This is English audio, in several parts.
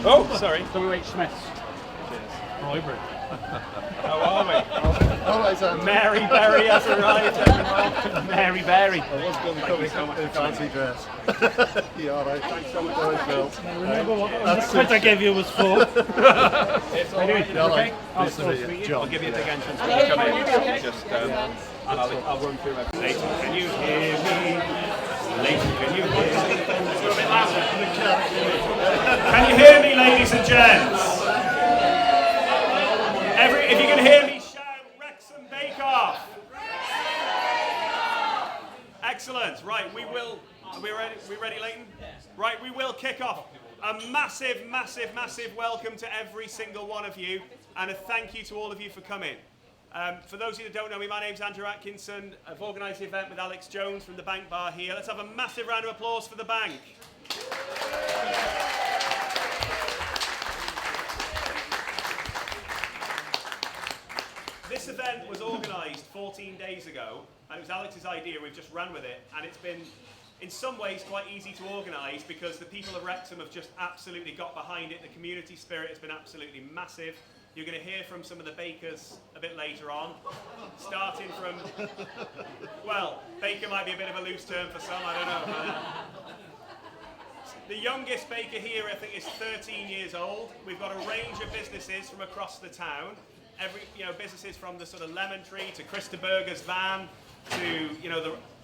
Oh, sorry. WH Smiths. Roybridge. How are we? Mary Berry has arrived, everyone. Mary Berry. I was going to come in fancy dress. Yeah, all right. Thanks so much, Bill. Remember what I gave you was for? It's all right. Yeah, Okay. nice to meet you. I'll give you a big entrance when you come in. Just, and I'll run through everything. Leighton, can you hear me? Leighton, can you hear me? Let's go a bit louder. Can you hear me, ladies and gents? If you can hear me, shout Wrexham Bake Off. Excellent. Right, we will. Are we ready? Leighton? Right, we will kick off. A massive, massive, massive welcome to every single one of you, and a thank you to all of you for coming. For those of you that don't know me, my name's Andrew Atkinson. I've organised the event with Alex Jones from the Bank Bar here. Let's have a massive round of applause for the Bank. This event was organised 14 days ago, and it was Alex's idea. We've just ran with it, and it's been, in some ways, quite easy to organise because the people of Wrexham have just absolutely got behind it. The community spirit has been absolutely massive. You're going to hear from some of the bakers a bit later on, starting from, well, baker might be a bit of a loose term for some, I don't know. The youngest baker here, I think, is 13 years old. We've got a range of businesses from across the town. Businesses from the sort of Lemon Tree to Krista Berger's Van to,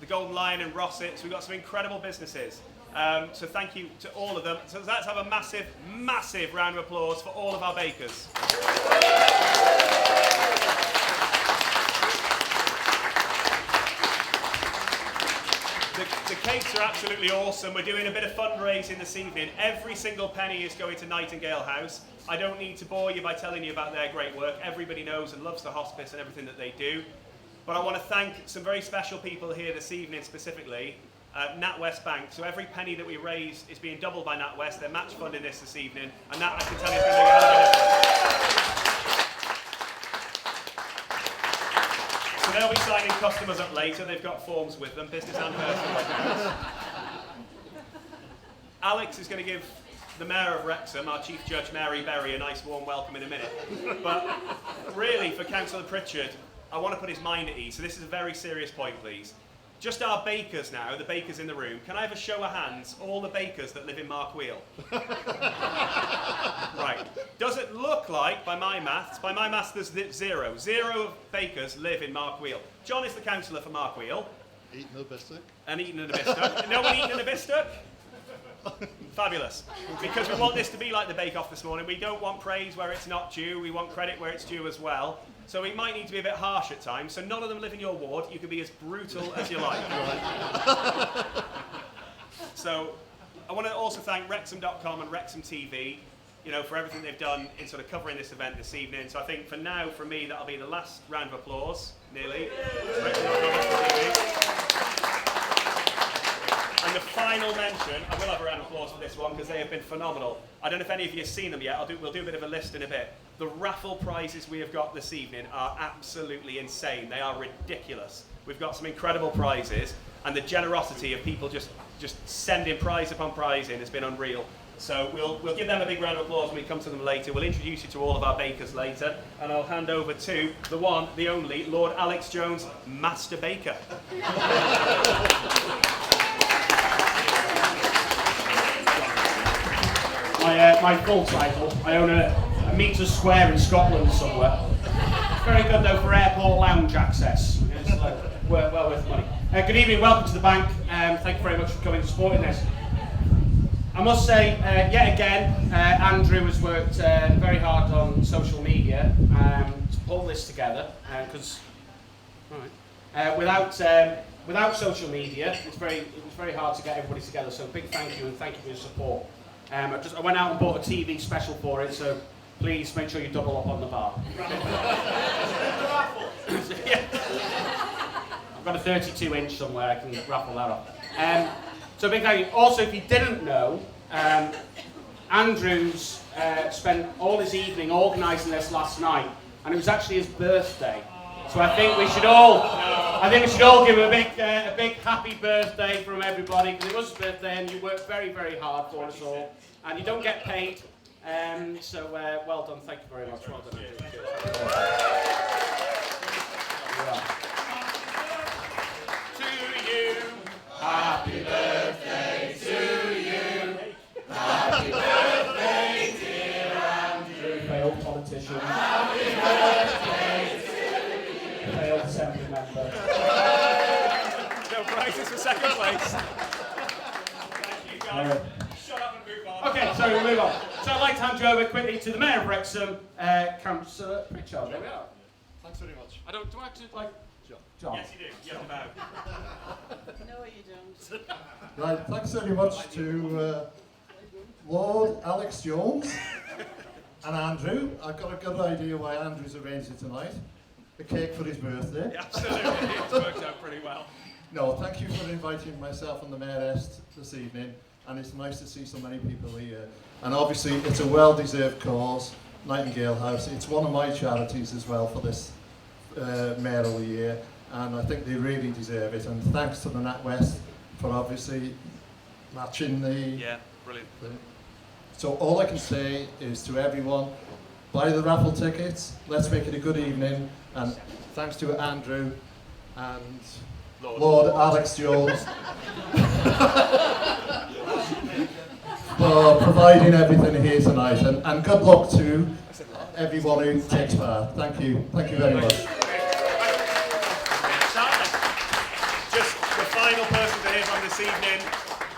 the Golden Lion and Rossit's. We've got some incredible businesses. So thank you to all of them. So let's have a massive, massive round of applause for all of our bakers. The cakes are absolutely awesome. We're doing a bit of fundraising this evening. Every single penny is going to Nightingale House. I don't need to bore you by telling you about their great work. Everybody knows and loves the hospice and everything that they do. But I want to thank some very special people here this evening specifically. NatWest Bank. So every penny that we raise is being doubled by NatWest. They're match funding this evening. And that, I can tell you, is going to make a hell of a difference. So they'll be signing customers up later. They've got forms with them, business and personal. Alex is going to give the Mayor of Wrexham, our Chief Judge Mary Berry, a nice warm welcome in a minute. But really, for Councillor Pritchard, I want to put his mind at ease. So this is a very serious point, please. Just our bakers now, the bakers in the room. Can I have a show of hands, all the bakers that live in Mark Wheel? Right. Does it look like, by my maths, there's zero. Zero bakers live in Mark Wheel. John is the councillor for Mark Wheel. Eating a biscuit. And eating a biscuit. No one eating a biscuit? Fabulous. Because we want this to be like the Bake Off this morning. We don't want praise where it's not due. We want credit where it's due as well. So we might need to be a bit harsh at times. So none of them live in your ward. You can be as brutal as you like. So I want to also thank Wrexham.com and Wrexham TV, for everything they've done in sort of covering this event this evening. So I think for now, for me, that'll be the last round of applause, nearly. And the final mention, I will have a round of applause for this one because they have been phenomenal. I don't know if any of you have seen them yet. We'll do a bit of a list in a bit. The raffle prizes we have got this evening are absolutely insane. They are ridiculous. We've got some incredible prizes, and the generosity of people just sending prize upon prize in has been unreal. So we'll give them a big round of applause when we come to them later. We'll introduce you to all of our bakers later, and I'll hand over to the one, the only, Lord Alex Jones, Master Baker. My full title, I own a metre square in Scotland somewhere. It's very good though for airport lounge access. It's well worth the money. Good evening, welcome to the Bank. Thank you very much for coming and supporting this. I must say, yet again, Andrew has worked very hard on social media to pull this together, because without social media, it was very hard to get everybody together. So big thank you, and thank you for your support. I went out and bought a TV special for it, so please make sure you double up on the bar. I've got a 32-inch somewhere, I can raffle that off. So big thank you. Also, if you didn't know, Andrew's spent all his evening organising this last night, and it was actually his birthday. So I think we should all give him a big happy birthday from everybody, because it was his birthday and you worked very, very hard for us all. And you don't get paid So well done, thank you very much. Well done. To you. Happy birthday to you. Happy birthday, dear Andrew. Failed politician. Happy birthday to you. Failed assembly member. No prizes for second place. Thank you, guys. Shut up and move on. Okay, so we'll move on. So I'd like to hand you over quickly to the Mayor of Wrexham, Councillor Pritchard. There we are. Thanks very much. Do I have to, like, John? Yes, you do. You have to bow. No, you don't. Right, thanks very much to Lord Alex Jones and Andrew. I've got a good idea why Andrew's arranged it tonight. The cake for his birthday. Yeah, absolutely. It's worked out pretty well. No, thank you for inviting myself and the Mayoress this evening, and it's nice to see so many people here. And obviously, it's a well-deserved cause, Nightingale House. It's one of my charities as well for this mayoral year, and I think they really deserve it. And thanks to the NatWest for obviously matching the... Yeah, brilliant. So all I can say is to everyone, buy the raffle tickets, let's make it a good evening, and thanks to Andrew and Lord Alex Jones for providing everything here tonight, and good luck to everyone who takes part. Thank you very much. Just the final person to hear from this evening,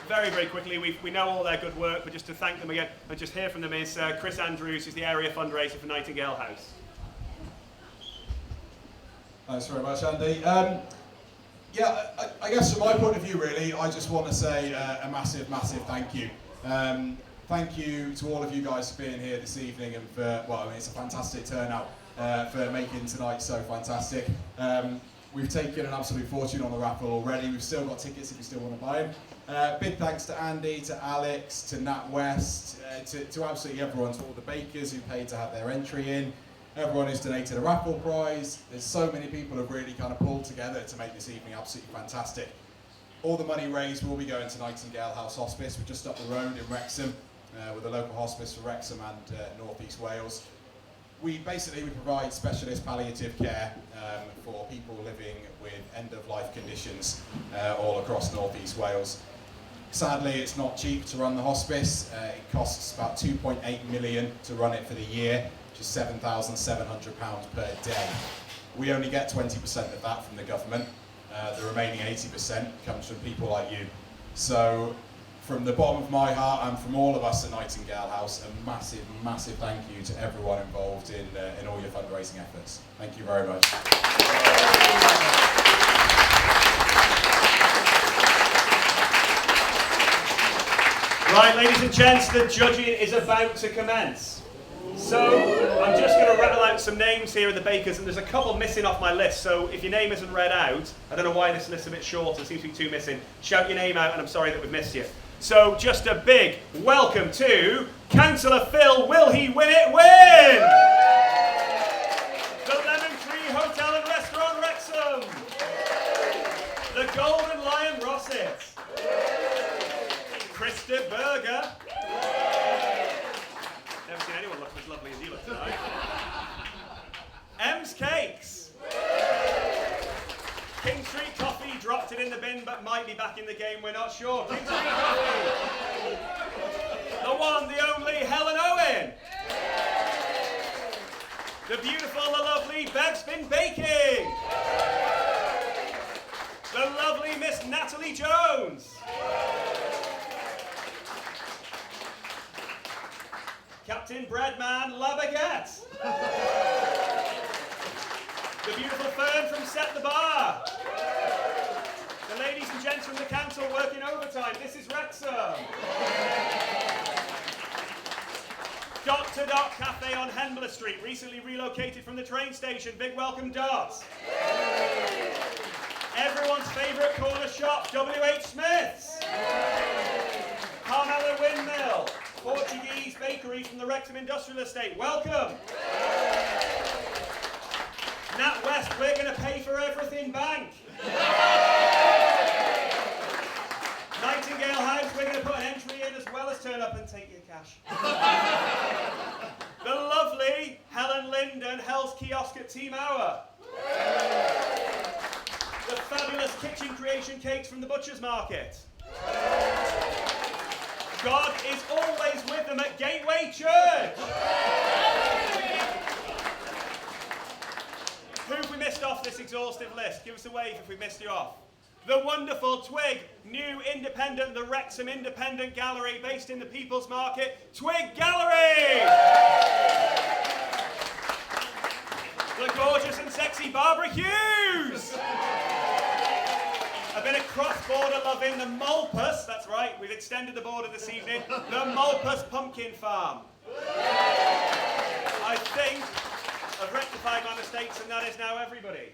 very quickly, we know all their good work, but just to thank them again and just hear from them is Chris Andrews, who's the area fundraiser for Nightingale House. Thanks very much, Andy. Yeah, I guess from my point of view, really, I just want to say a massive thank you. Thank you to all of you guys for being here this evening and for, well, I mean, it's a fantastic turnout for making tonight so fantastic. We've taken an absolute fortune on the raffle already. We've still got tickets if you still want to buy them. Big thanks to Andy, to Alex, to NatWest, to absolutely everyone, to all the bakers who paid to have their entry in. Everyone who's donated a raffle prize. There's so many people who have really kind of pulled together to make this evening absolutely fantastic. All the money raised will be going to Nightingale House Hospice. We're just up the road in Wrexham with a local hospice for Wrexham and North East Wales. We provide specialist palliative care for people living with end-of-life conditions all across North East Wales. Sadly, it's not cheap to run the hospice. It costs about 2.8 million to run it for the year, which is £7,700 per day. We only get 20% of that from the government. The remaining 80% comes from people like you. So, from the bottom of my heart and from all of us at Nightingale House, a massive thank you to everyone involved in all your fundraising efforts. Thank you very much. Right, ladies and gents, the judging is about to commence. So, I'm just going to rattle out some names here of the bakers, and there's a couple missing off my list, so if your name isn't read out, I don't know why this list's a bit short, there seems to be two missing, shout your name out and I'm sorry that we've missed you. So, just a big welcome to Councillor Phil, will he win it? Win! The Lemon Tree Hotel and Restaurant Wrexham. The Golden Lion Rossett. Krista Berger. Never seen anyone look as lovely as you look tonight. M's Cakes. King Street Coffee dropped it in the bin but might be back in the game, we're not sure. King Street Coffee. The one, the only Helen Owen. The beautiful, the lovely Bevspin Baking. The lovely Miss Natalie Jones. Captain Breadman La Baguette. The beautiful Fern from Set the Bar. The ladies and gents from the council working overtime. This is Wrexham. Dr. Dot Cafe on Henbler Street, recently relocated from the train station. Big welcome, Dot. Everyone's favourite corner shop, W.H. Smith's. Carmela Windmill. Portuguese bakery from the Wrexham Industrial Estate. Welcome. NatWest, we're going to pay for everything bank. Nightingale House, we're going to put an entry in as well as turn up and take your cash. Team Hour. The fabulous kitchen creation cakes from the Butcher's Market. God is always with them at Gateway Church. Who have we missed off this exhaustive list? Give us a wave if we missed you off. The wonderful Twig, new independent, the Wrexham Independent Gallery based in the People's Market, Twig Gallery! The gorgeous and sexy Barbara Hughes! A bit of cross-border love in the Malpas, that's right, we've extended the border this evening, the Malpas Pumpkin Farm. I think I've rectified my mistakes and that is now everybody.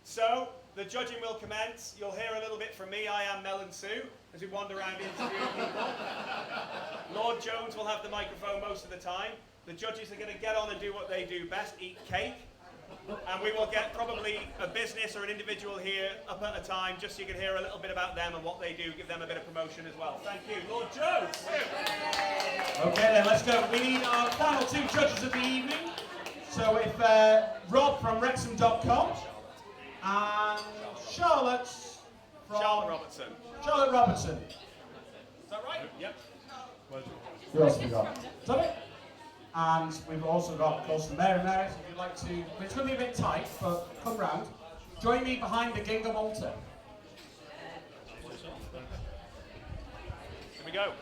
So, the judging will commence. You'll hear a little bit from me. I am Mel and Sue as we wander around interviewing people. Lord Jones will have the microphone most of the time. The judges are going to get on and do what they do best, eat cake. And we will get probably a business or an individual here up at a time, just so you can hear a little bit about them and what they do, give them a bit of promotion as well. Thank you. Lord Jones. Okay then, let's go. We need our final two judges of the evening. So if Rob from Wrexham.com and Charlotte Robertson. Charlotte Robertson. Is that right? Yep. Who else have we got? Is that it? And we've also got, of course, the Mayor and Mayor, if you'd like to, it's going to be a bit tight, but come round. Join me behind the gingham altar. Here we go.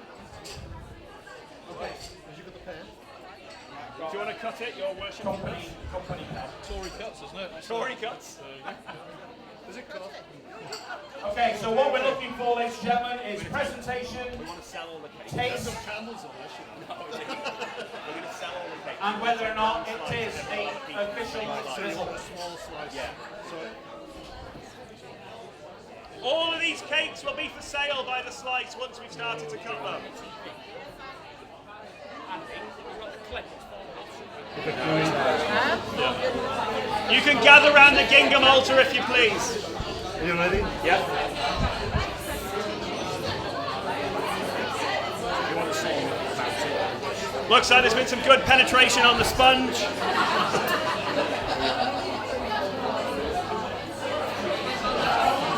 Okay, have you got the pen? Do you want to cut it, your worship? Company pen. Tory cuts, isn't it? Tory cuts. Is it cut? Okay, so what we're looking for, ladies and gentlemen, is presentation, We want to sell all the cake. taste, Some candles on this, you know. No, we're going to sell all the cake. and whether or not it is a official drizzle. Small slice. Yeah. So All of these cakes will be for sale by the slice once we've started to cut them. You can gather round the gingham altar if you please. Are you ready? Yep. Looks like there's been some good penetration on the sponge.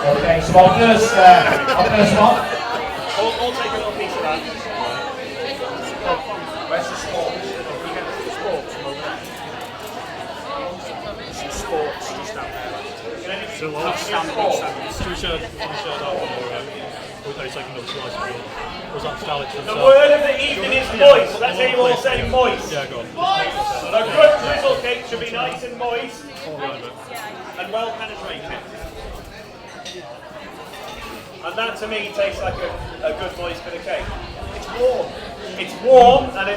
Okay, so our first one. I'll take a little piece of that. Where's the sports? you get the sports from over there. Some sports just out there. So Should we share that one or are you taking another slice of it? Was that Alex? the word of the evening is moist. Let's hear you all say moist. Yeah, go on. A good drizzle cake should be nice and moist and well penetrated. And that to me tastes like a good moist bit of cake. It's warm. It's warm and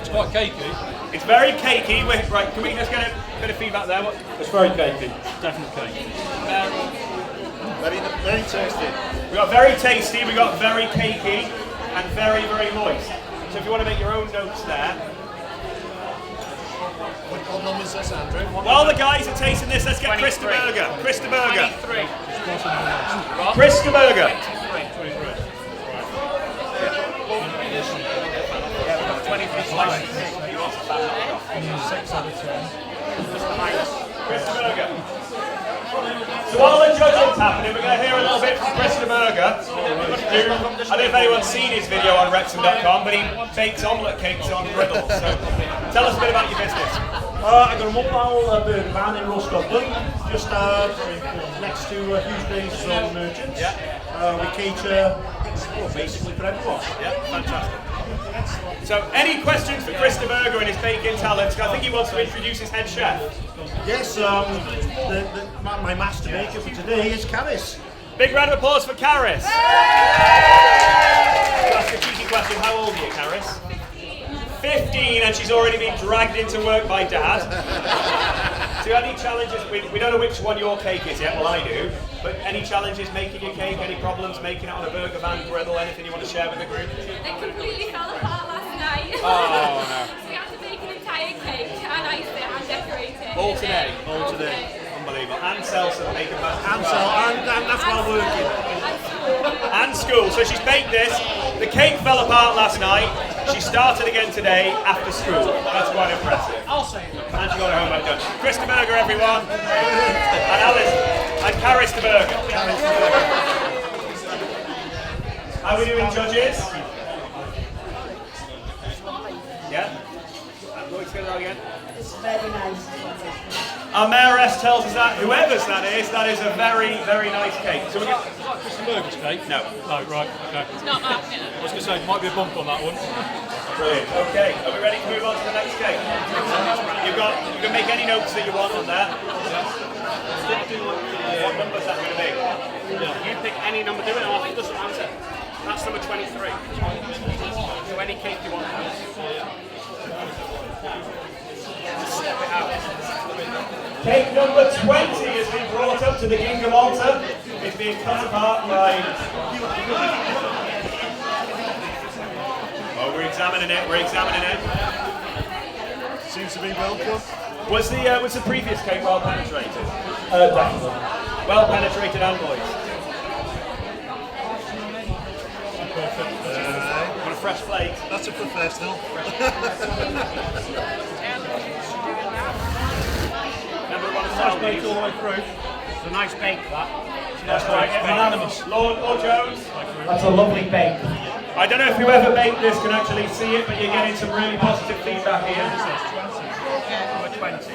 It's quite cakey. it's very cakey. Right, can we just get a bit of feedback there? It's very cakey. Definite cake. Very tasty. We got very tasty, we got very cakey, and very, very moist. So if you want to make your own notes there. What number is this, Andrew? While the guys are tasting this, let's get Chris de Burger. Chris de Burger. Chris de Burger. 23 slices. 6 out of 10. Chris de Burger. So while the judging's happening, we're going to hear a little bit from Chris de Burger. I don't know if anyone's seen his video on Wrexham.com, but he bakes omelette cakes on griddles. So tell us a bit about your business. I got a mobile burger van in Ross, Scotland, just next to Hughes Base Merchants. We cater basically for everyone. Yeah, fantastic. So, any questions for Chris de Burger and his baking talents? I think he wants to introduce his head chef. Yes, my master baker for today is Caris. Big round of applause for Caris. Ask a cheeky question. How old are you, Caris? 15, and she's already been dragged into work by Dad. So, any challenges? We don't know which one your cake is yet. Well, I do. But any challenges making your cake? Any problems making it on a burger van griddle? Anything you want to share with the group? It completely fell apart last night. Oh, no. So we had to make an entire cake and ice it and decorate it. All today. All today. Unbelievable. And sell some makeup And that's while working. And school. And school. So she's baked this. The cake fell apart last night. She started again today after school. That's quite impressive. I'll say it. And she got her homework done. Chris de Burger, everyone. And Alice. And Caris de Burger. How are we doing, judges? Yeah? I'm going to get it out again. It's very nice. Our mayoress tells us that whoever's that is a very, very nice cake. So we get. Is that Chris de Burger's cake? No. No, right, okay. It's not marketing. I was going to say, might be a bump on that one. Brilliant. Okay, are we ready to move on to the next cake? You can make any notes that you want on there. What number is that going to be? You pick any number, do it off, it doesn't matter. That's number 23. So any cake you want. Just step it out. Cake number 20 has been brought up to the kingdom altar. It's being cut apart by... Oh, we're examining it, Seems to be well cooked. Was the previous cake well penetrated? Definitely. Well penetrated and moist. Want a fresh plate? That's a professional. Remember one of the Baked all the way through. It's a nice bake, that. That's right, unanimous. Lord Jones? That's a lovely bake. I don't know if whoever baked this can actually see it, but you're getting some really positive feedback here. Number 20.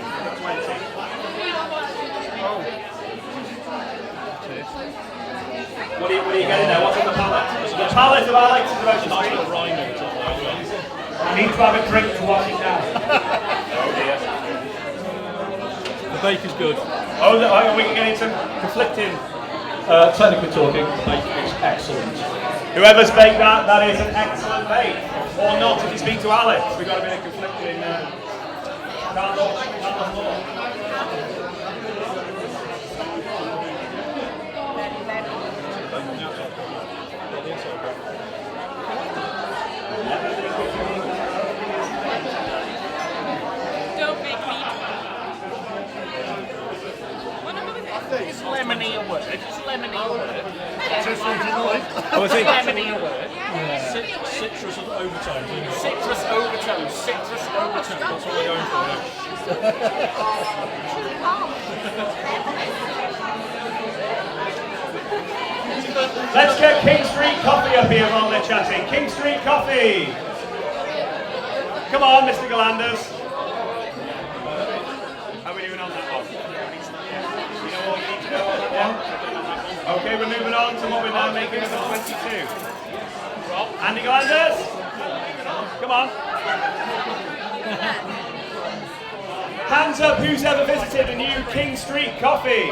What are you getting there? What's on the palate? The palate of Alex is about to Nice speak. little rhyme in it, top there as well. I need to have a drink to wash it down. Oh dear. The bake is good. Oh, we can get into conflicting. Technically talking, the bake is excellent. Whoever's baked that is an excellent bake. Or not if you speak to Alex. We've got a bit of conflicting. Can't law. Don't make me. What number was it? Is lemony a word? Is lemony a word? Oh, is Is lemony a word? Citrus overtones. Isn't it? Citrus overtones. That's what we're going for now. Let's get King Street Coffee up here while they're chatting. King Street Coffee! Come on, Mr. Galanders. How are we doing on that one? You know what you need to know on that one? Okay, we're moving on to what we're now making number 22. Andy Galanders? Come on. Hands up who's ever visited a new King Street Coffee.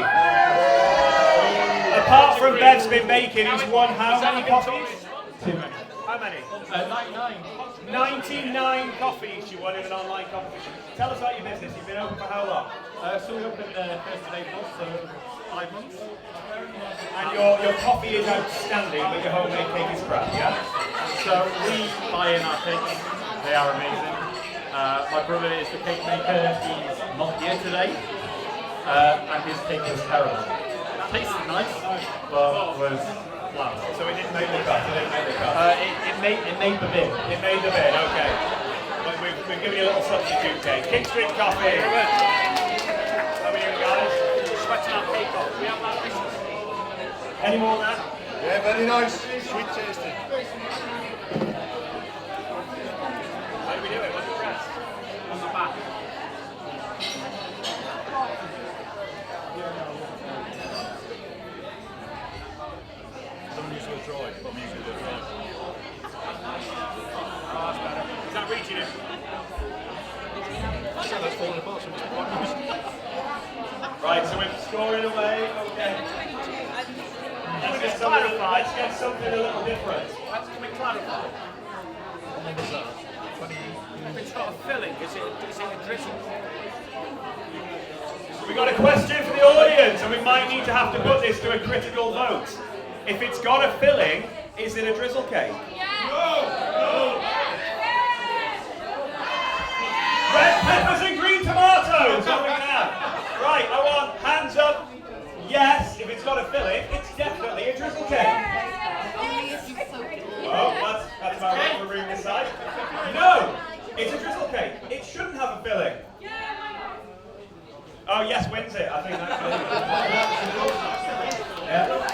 Apart from Bev's been making, he's won how many coffees? How many? 99 coffees you won in an online competition. Tell us about your business. You've been open for how long? So we opened 1st of April, so 5 months. And your coffee is outstanding, but your homemade cake is crap, yeah? So we buy in our cakes, they are amazing. My brother is the cake maker, he's not here today, and his cake was terrible. Tasted nice, but was flat. So it didn't make the cut, It made the bid. It made the bid, okay. But we've given you a little substitute cake. King Street Coffee. How are we doing, guys? Sweating our cake off. We have that Christmas. Any more than that? Yeah, very nice. Sweet tasting. How do we do it? What's the rest? On the back. Some usually go dry, but I'm usually go dry. Oh, that's better. Is that reaching it? So that's falling apart, so it's quite nice. Right, so we're scoring away. Okay. Let's get something a little different. Can we clarify? What number is that? 20. If it's got a filling, is it a drizzle? We've got a question for the audience, and we might need to have to put this to a critical vote. If it's got a filling, is it a drizzle cake? Red peppers and green tomatoes! What are we gonna have? Right, I want hands up. Yes, if it's got a filling, it's definitely a drizzle cake. Oh, that's about right for room this side.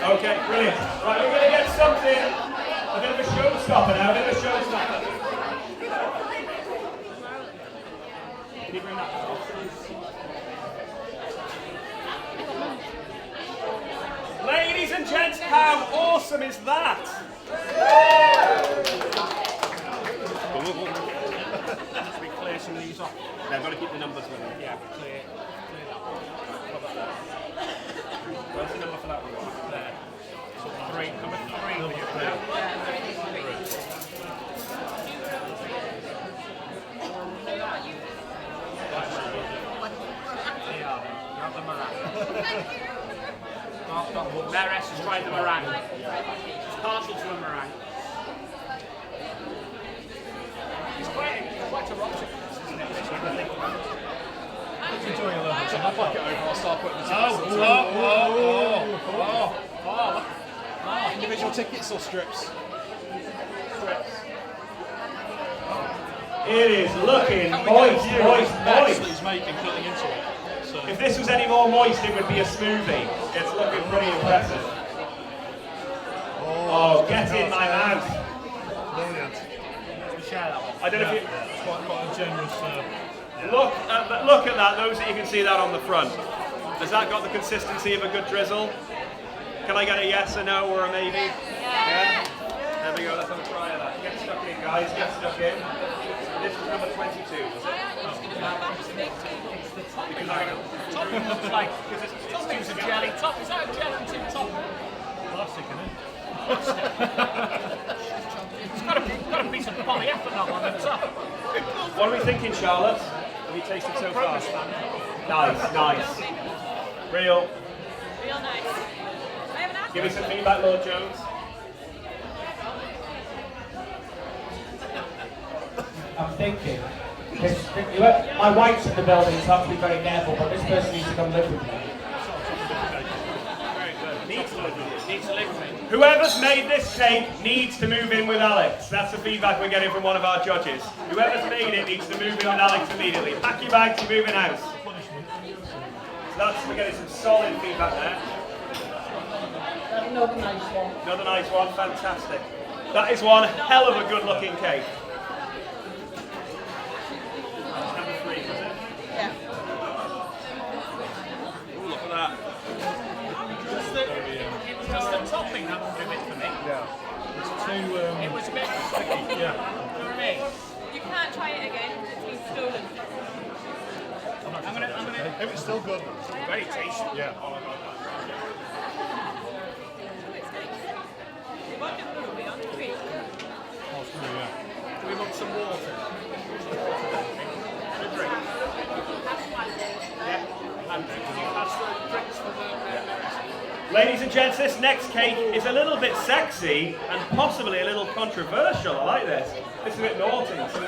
Okay, brilliant. Right, we're going to get something, a bit of a showstopper now, a bit of a showstopper. Can you bring that up? Ladies and gents, how awesome is that? Should we clear some of these off? Yeah, I've got to keep the numbers with it. Yeah, clear that. What about that? Where's the number for that one? There. So number three. Number three. Not the meringue. Maris has tried the meringue. She's partial to a meringue. It's quite a rock. Enjoying a little bit. So I'll fuck it over. I'll start putting the tickets. Individual tickets or strips? It is looking moist. That he's making, putting into it. So. If this was any more moist, it would be a smoothie. It's looking pretty impressive. Oh, get in my mouth. Brilliant. Share that one. I don't know if you... It's quite a generous... Look at that, those that you can see that on the front. Has that got the consistency of a good drizzle? Can I get a yes, a no, or a maybe? Yeah? There we go, let's have a try of that. Get stuck in, guys, get stuck in. This is number 22, was it? Because I know. Topping looks like, because it's topping's a jelly. Top, is that a gelatin top? Plastic, isn't it? It's got a piece of polyethanol on the top. What are we thinking, Charlotte? Have you tasted so far? Nice. Real. Real nice. I haven't asked. Give me some feedback, Lord Jones. I'm thinking, my wife's in the building, so I have to be very careful, but this person needs to come live with me. Needs to live with me. Whoever's made this cake needs to move in with Alex. That's the feedback we're getting from one of our judges. Whoever's made it needs to move in with Alex immediately. Pack your bags, you're moving house. So we're getting some solid feedback there. Another nice one. Another nice one, fantastic. That is one hell of a good looking cake. That's number 3, was it? Yeah. Ooh, look at that. Just the topping that would do it for me. Yeah. It's too... It was a bit sticky. Yeah. You know what I mean? You can't try it again. It's been stolen. I'm gonna. If it's still good. Very tasty. Yeah. Oh, it's nice. What are we on? 3. Do we want some water? A drink? Yeah. And can you pass the drinks for the... Ladies and gents, this next cake is a little bit sexy and possibly a little controversial. I like this. This is a bit naughty. So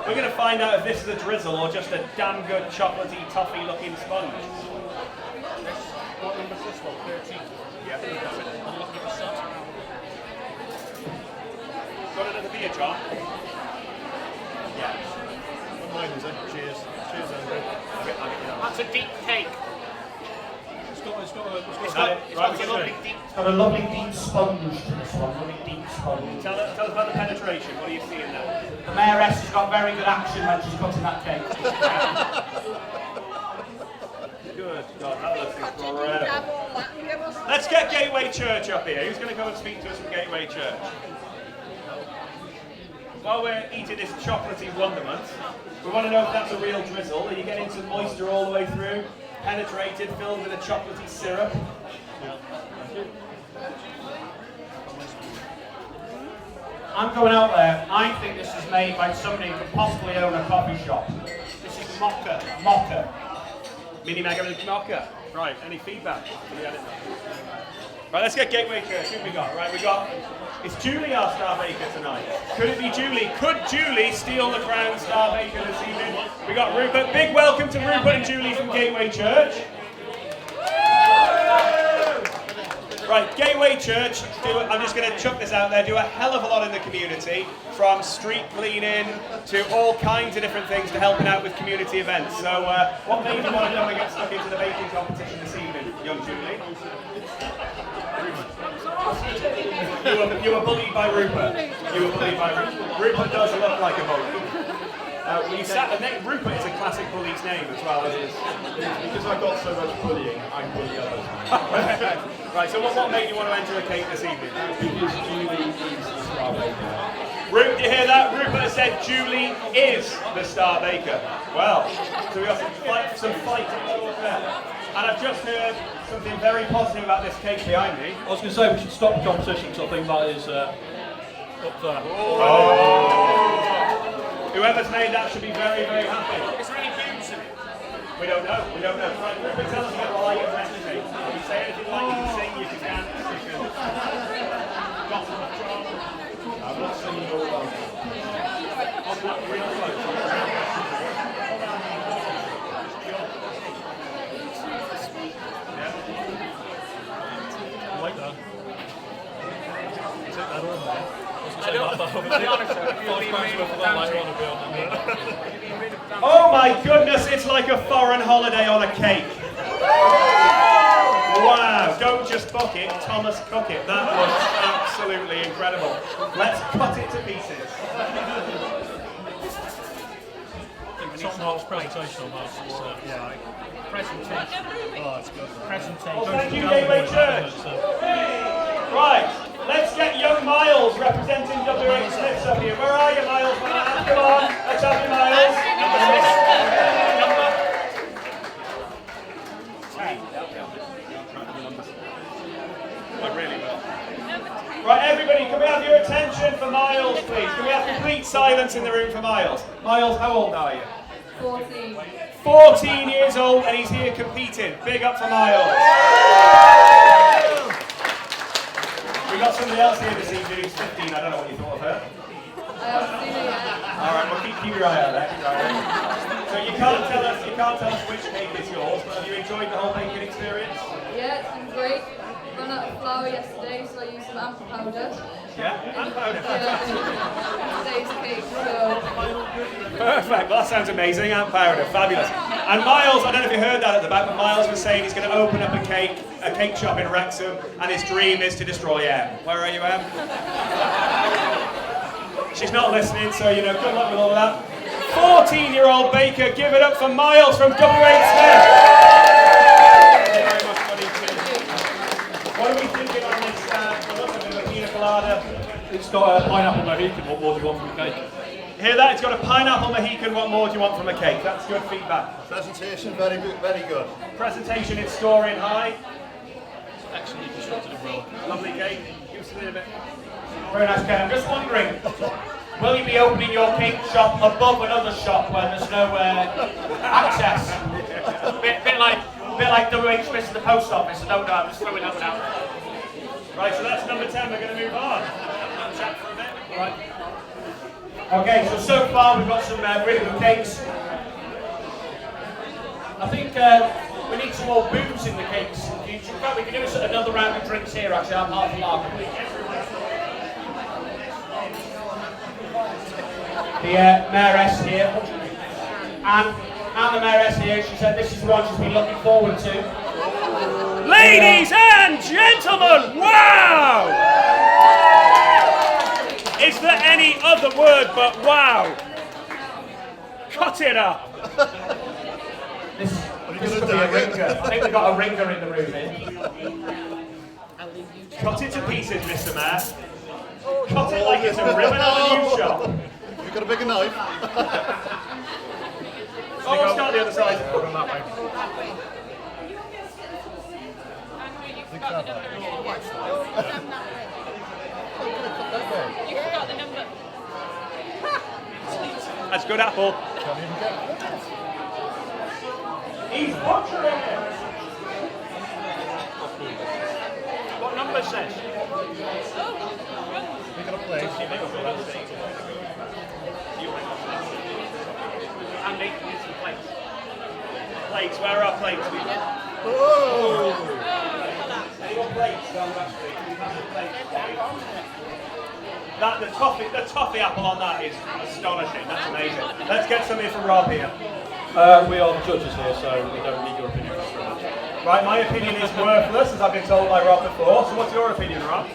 we're going to find out if this is a drizzle or just a damn good chocolatey, toffee looking sponge. What number is this one? 13? Yeah. I'm looking for some. Got another beer, John? Yeah. Mine is it? Cheers. Cheers, Andrew. I'll get you that. That's a deep cake. Is that it? Right, It's got a lovely deep. It's got a lovely deep sponge to this one, really deep sponge. Tell us about the penetration. What are you seeing there? The mayoress has got very good action when she's cutting that cake. Good God, that looks incredible. Let's get Gateway Church up here. Who's going to come and speak to us from Gateway Church? While we're eating this chocolatey wonderment, we want to know if that's a real drizzle. Are you getting some moisture all the way through? Penetrated, filled with a chocolatey syrup. I'm going out there. I think this is made by somebody who could possibly own a coffee shop. This is mocha. Mini Mega Mocha. Right, any feedback? Right, let's get Gateway Church. Who have we got? Right, is Julie our star baker tonight? Could it be Julie? Could Julie steal the crown star baker this evening? We got Rupert. Big welcome to Rupert and Julie from Gateway Church. Right, Gateway Church, I'm just going to chuck this out there, do a hell of a lot in the community, from street cleaning to all kinds of different things to helping out with community events. So what made you want to come and get stuck into the baking competition this evening, young Julie? You were bullied by Rupert. You were bullied by Rupert. Rupert does look like a bully. Rupert is a classic bully's name as well. Because I got so much bullying, I bully others. Right, so what made you want to enter the cake this evening? Because Julie is the star baker. Did you hear that? Rupert has said Julie is the star baker. Well, so we got some fighting there. And I've just heard something very positive about this cake behind me. I was going to say we should stop the competition because I think that is up there. Whoever's made that should be very, very happy. Is there any boobs in it? We don't know. Right, Rupert, tell us a bit why you resonate. If you say anything like you can sing, you can dance, you can... I'm not singing all about it. I like that. Take that on there. Oh my goodness, it's like a foreign holiday on a cake. Wow, don't just book it, Thomas cook it. That was absolutely incredible. Let's cut it to pieces. Top Mark's presentation on that. Presentation. Oh, it's good. Presentation. Well, thank you, Gateway Church. Right, let's get young Miles representing WH Smiths up here. Where are you, Miles? Come on, let's have you, Miles. I really will. Right, everybody, can we have your attention for Miles, please? Can we have complete silence in the room for Miles? Miles, how old are you? 14. 14 years old, and he's here competing. Big up for Miles. We've got somebody else here this evening who's 15. I don't know what you thought of her. I haven't seen it yet. All right, well, keep your eye out there. So you can't tell us which cake is yours, but have you enjoyed the whole baking experience? Yeah, it's been great. Ran out of flour yesterday, so I used some amp powder. Yeah, and powder. Today's cake, so... Perfect, well, that sounds amazing. And powder, fabulous. And Miles, I don't know if you heard that at the back, but Miles was saying he's going to open up a cake shop in Wrexham, and his dream is to destroy Em. Where are you, Em? She's not listening, so, good luck with all of that. 14-year-old baker, give it up for Miles from WH Smith. Thank you very much, buddy. What are we thinking on this? What's a bit of a pina colada? It's got a pineapple Mohican. What more do you want from a cake? Hear that? It's got a pineapple Mohican. What more do you want from a cake? That's good feedback. Presentation, very good, very good. Presentation, it's scoring high. Excellently constructed as well. Lovely cake. Give us a little bit. Very nice, Ken. I'm just wondering, will you be opening your cake shop above another shop where there's no access? Bit like WH Smith's at the post office. I don't know. I'm just throwing that one out. Right, so that's number 10. We're going to move on. Chat for a bit. Right. Okay, so far we've got some really good cakes. I think we need some more booze in the cakes. In fact, we can do another round of drinks here, actually. I'm half a lager. The mayoress here, and the mayoress here, she said this is the one she's been looking forward to. Ladies and gentlemen, wow! Is there any other word but wow? Cut it up! This could be a ringer. I think we've got a ringer in the room here. Cut it to pieces, Mr. Mayor. Cut it like it's a ribbon on a new shop. You've got a bigger knife. Oh, let's start the other side. You forgot the number. That's good apple. He's butchering it. What number says? We're going to play. Andy, need some plates. Plates, where are plates? Oh! Anyone plates down that street? We have the plates. That, the toffee apple on that is astonishing. That's amazing. Let's get something from Rob here. We are the judges here, so we don't need your opinion. Right, my opinion is worthless, as I've been told by Rob before. So what's your opinion, Rob?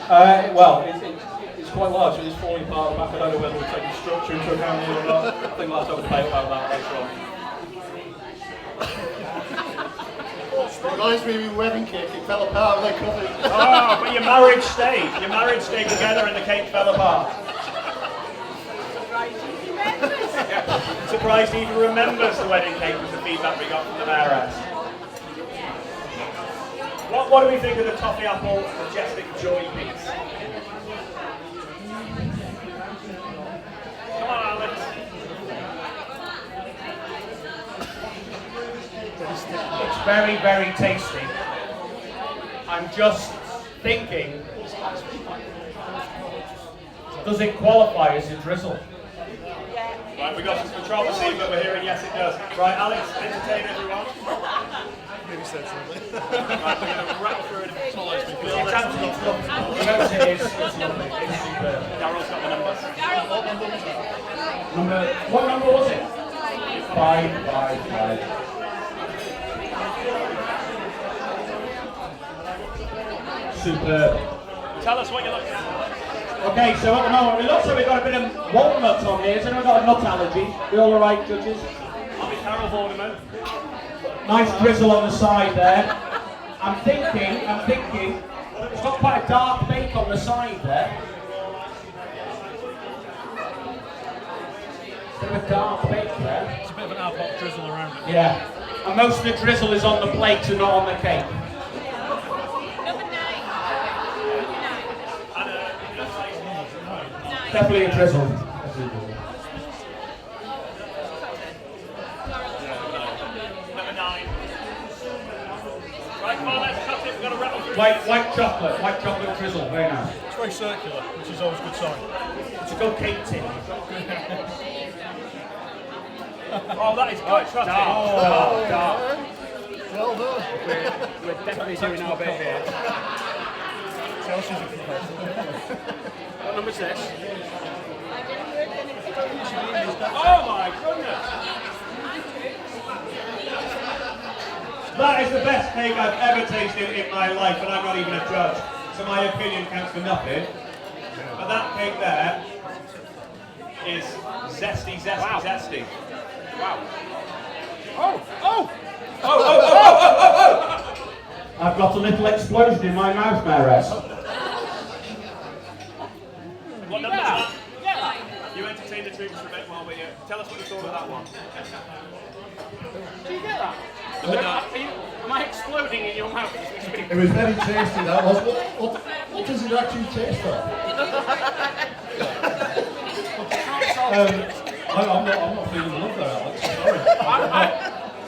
Well, it's quite large. It is falling apart at the back. I don't know whether we're taking structure into account here or not. I think we'll have to have a debate about that later on. Reminds me of your wedding cake, it fell apart when they cut it. Oh, but your marriage stayed. Your marriage stayed together and the cake fell apart. Surprised he even remembers the wedding cake was the feedback we got from the mayoress. What do we think of the toffee apple majestic joy piece? Come on, Alex. It's very, very tasty. I'm just thinking, does it qualify as a drizzle? Right, we got some controversy, but we're hearing yes, it does. Right, Alex, entertain everyone. Maybe said something. Right, we're going to rattle through it. It's absolutely lovely. Yes, it is. It's lovely. It's superb. Daryl's got the numbers. What number was it? 5. Superb. Tell us what you're looking at. Okay, so at the moment, it looks like we've got a bit of walnuts on here. Has anyone got a nut allergy? We all alright, judges? I'll be Carol Vorderman. Nice drizzle on the side there. I'm thinking, it's got quite a dark bake on the side there. Bit of a dark bake there. It's a bit of an ad hoc drizzle around it. Yeah. And most of the drizzle is on the plate and not on the cake. Definitely a drizzle. Number 9. Right, come on, let's cut it. We've got to rattle through. White chocolate drizzle, very nice. It's very circular, which is always a good sign. It's a good cake tin. Oh, that is good. Trust me. Dark. Well done. We're definitely doing our bit here. Chelsea's a competitor. What number's this? Oh my goodness! That is the best cake I've ever tasted in my life, and I'm not even a judge, so my opinion counts for nothing. But that cake there is zesty. Wow. Oh! I've got a little explosion in my mouth, Mayoress. What number is that? You entertain the troops for a bit while we're here. Tell us what you thought of that one. Do you get that? Am I exploding in your mouth as we speak? It was very tasty, that was. What does it actually taste like? I'm not feeling the love there, Alex. Sorry.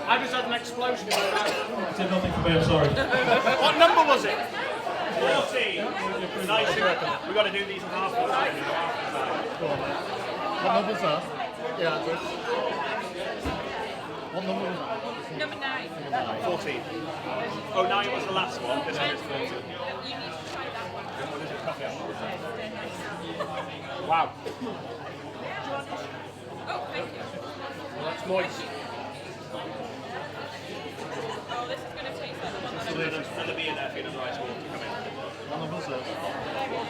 I just had an explosion in my mouth. Did nothing for me, I'm sorry. What number was it? 14. Nice. We've got to do these in half the time. What number was that? Yeah, good. What number was that? Number 9. 14. Oh, 9 was the last one. This one is 14. You need to try that one. Wow. Oh, thank you. Well, that's moist. Oh, this is going to taste like the one. There's another bee in there for you to the rice water. Come in. What number was that? To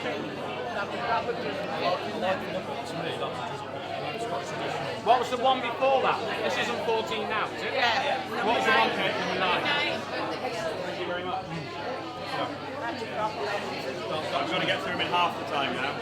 me, that's a drizzle. It's quite traditional. What was the one before that? This isn't 14 now, is it? Yeah. What was the one cake? Number 9. Thank you very much. I've got to get through them in half the time now.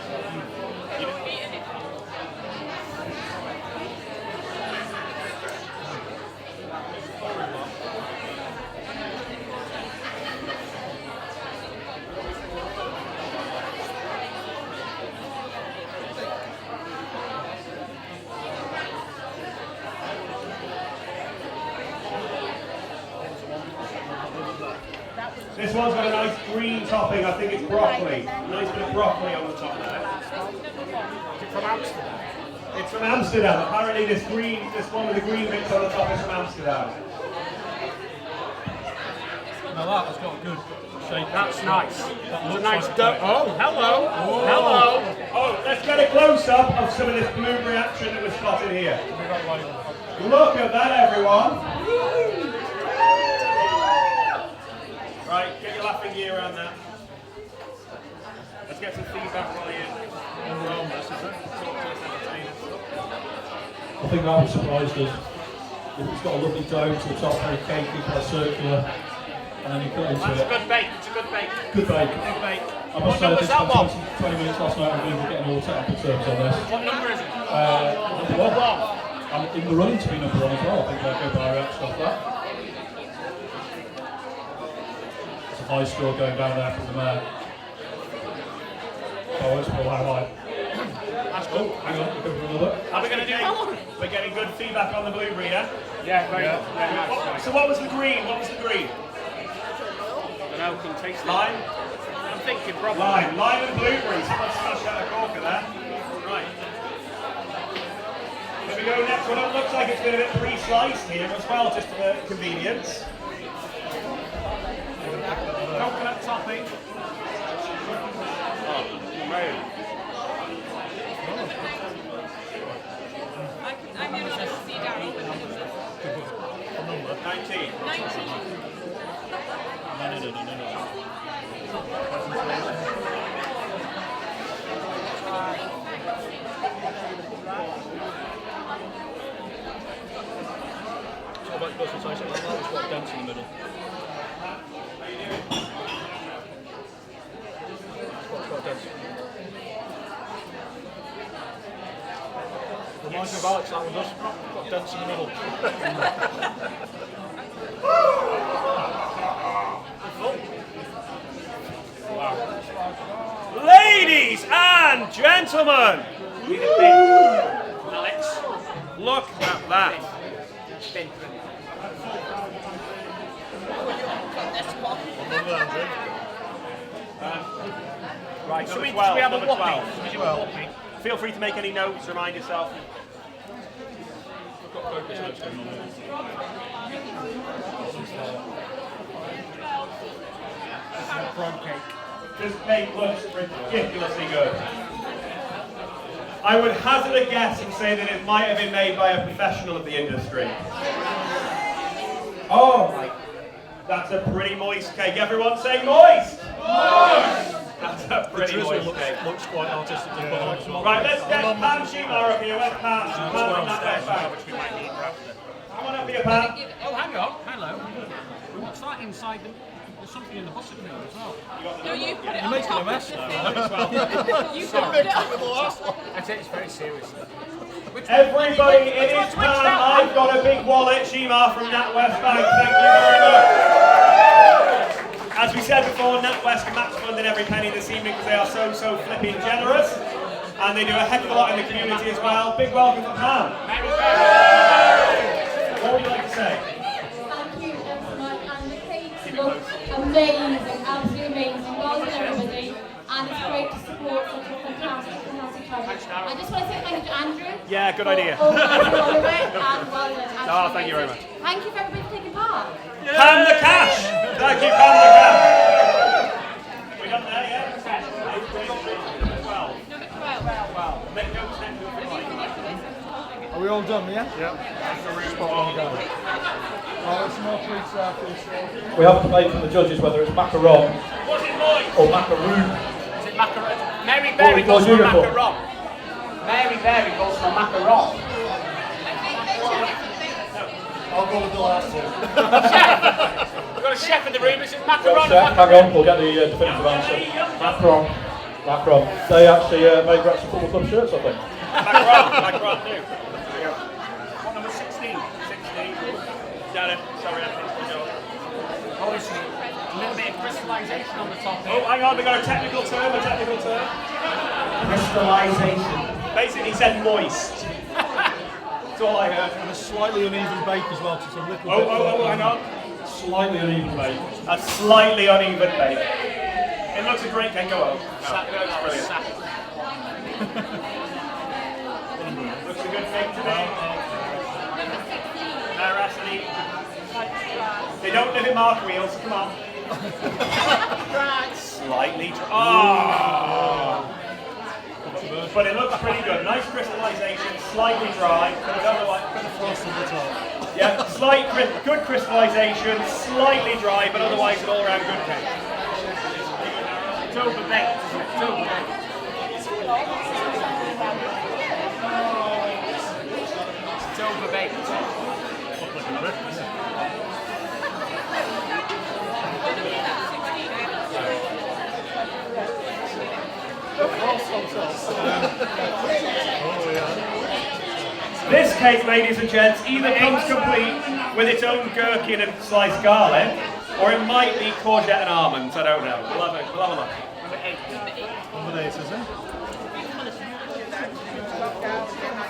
This one's got a nice green topping. I think it's broccoli. Nice bit of broccoli on the top there. Is it from Amsterdam? It's from Amsterdam. Apparently this one with the green bits on the top is from Amsterdam. Now that has got a good shape. That's nice. That It's a looks nice like dough. cake. Oh, hello. Hello. Oh, let's get a close-up of some of this blueberry action that was spotted here. Look at that, everyone. Right, get your laughing gear around that. Let's get some feedback while you around this, is it? I think that would surprise us. It's got a lovely dome to the top, very cakey, quite circular, and then you cut into That's it. a good bake. It's a good bake. Good bake. Good bake. I must say, What this number's that one? 20 minutes last night, we were getting all technical terms on this. What number is it? Number one. I'm in the running to be number one as well. I think they'll go by Rex off that. It's a high score going down there for the mare. Oh, it's Paul, how high? That's cool. Hang on, we're going for another. Are we going to do? We're getting good feedback on the blue breeder. Yeah, very good. Yeah, nice. So what was the green? What was the green? I don't know, can taste it. Lime? I'm thinking probably. Lime and blueberries. Someone smashed out a corker there. Right. Here we go, next one up. Looks like it's been a bit pre-sliced here as well, just for convenience. Coconut topping. Oh, man. I'm going to see Darryl. 19. 19. No. So about your personal taste, like that, it's got a dent in the middle. It's got a dent. Reminds me of Alex, that one does. Got dents in the middle. Ladies and gentlemen, Alex. look at that. Ben. Right, Should we number 12, have a number 12. whopping? Should we do a whopping? Feel free to make any notes, remind yourself. I've got focus notes going on there. Prawn cake. This cake looks ridiculously good. I would hazard a guess and say that it might have been made by a professional of the industry. Oh, that's a pretty moist cake. Everyone say moist! Moist! That's a pretty moist cake. Looks quite artistically behind as well. Right, let's get Pam Sheemar up here. Where's Pam? Pam from that way back. Which we might need for after. Come on up here, Pam. Oh, hang on. Hello. What's that inside the... There's something in the butcher cream as well. No, you put it You're on making a top. mess now. You put it on. I take this very seriously. Everybody, it is Pam. I've got a big wallet. Sheemar from NatWest Bank. Thank you very much. As we said before, NatWest match funded every penny this evening because they are so flipping generous. And they do a heck of a lot in the community as well. Big welcome to Pam. What would you like to say? Thank you so much, and the cakes look amazing, absolutely amazing. Well done everybody, and it's great to support such a fantastic charity. I just want to say thank you to Andrew. Yeah, good idea. For organising all of it, and well done. Oh, thank you very much. Thank you for everybody for taking part. Pam the Cash! Thank you, Pam the Cash! We done there, yeah? Number 12. Number 12. Make notes next to it. Are we all done, yeah? Yeah. Spot on, go. Oh, it's more treats after this. We have to debate from the judges whether it's macaron Was it moist? or macaroon. Is it macaron? Mary Berry What goes was for uniform? macaron. Mary Berry goes for macaron. I'll go with the last two. Chef! We've got a chef in the room. Is it macaron or Hang macaron? on, we'll get the definitive answer. Macron. They actually made Wrexham Football Club shirts, I think. Macron too. What number 16? 16. Got it. Sorry, I think we go. Oh, this is a little bit of crystallization on the top Oh, here. hang on, we got a technical term, Crystallization. Basically, he said moist. That's all I heard. And a slightly uneven bake as well, so it's a little bit. Oh, hang on. Slightly uneven bake. A slightly uneven bake. It looks a great cake. Go on. That's brilliant. Looks a good cake today. Narasity. They don't live in Mark Wheels, come on. Slightly but it looks pretty good. Nice crystallization, slightly dry. Yeah, good crystallization, slightly dry, but otherwise an all-round good cake. It's overbaked, isn't it? It's overbaked. It's overbaked. This cake, ladies and gents, either comes complete with its own gherkin and sliced garlic, or it might be courgette and almonds. I don't know. We'll have a look. Number 8, is it?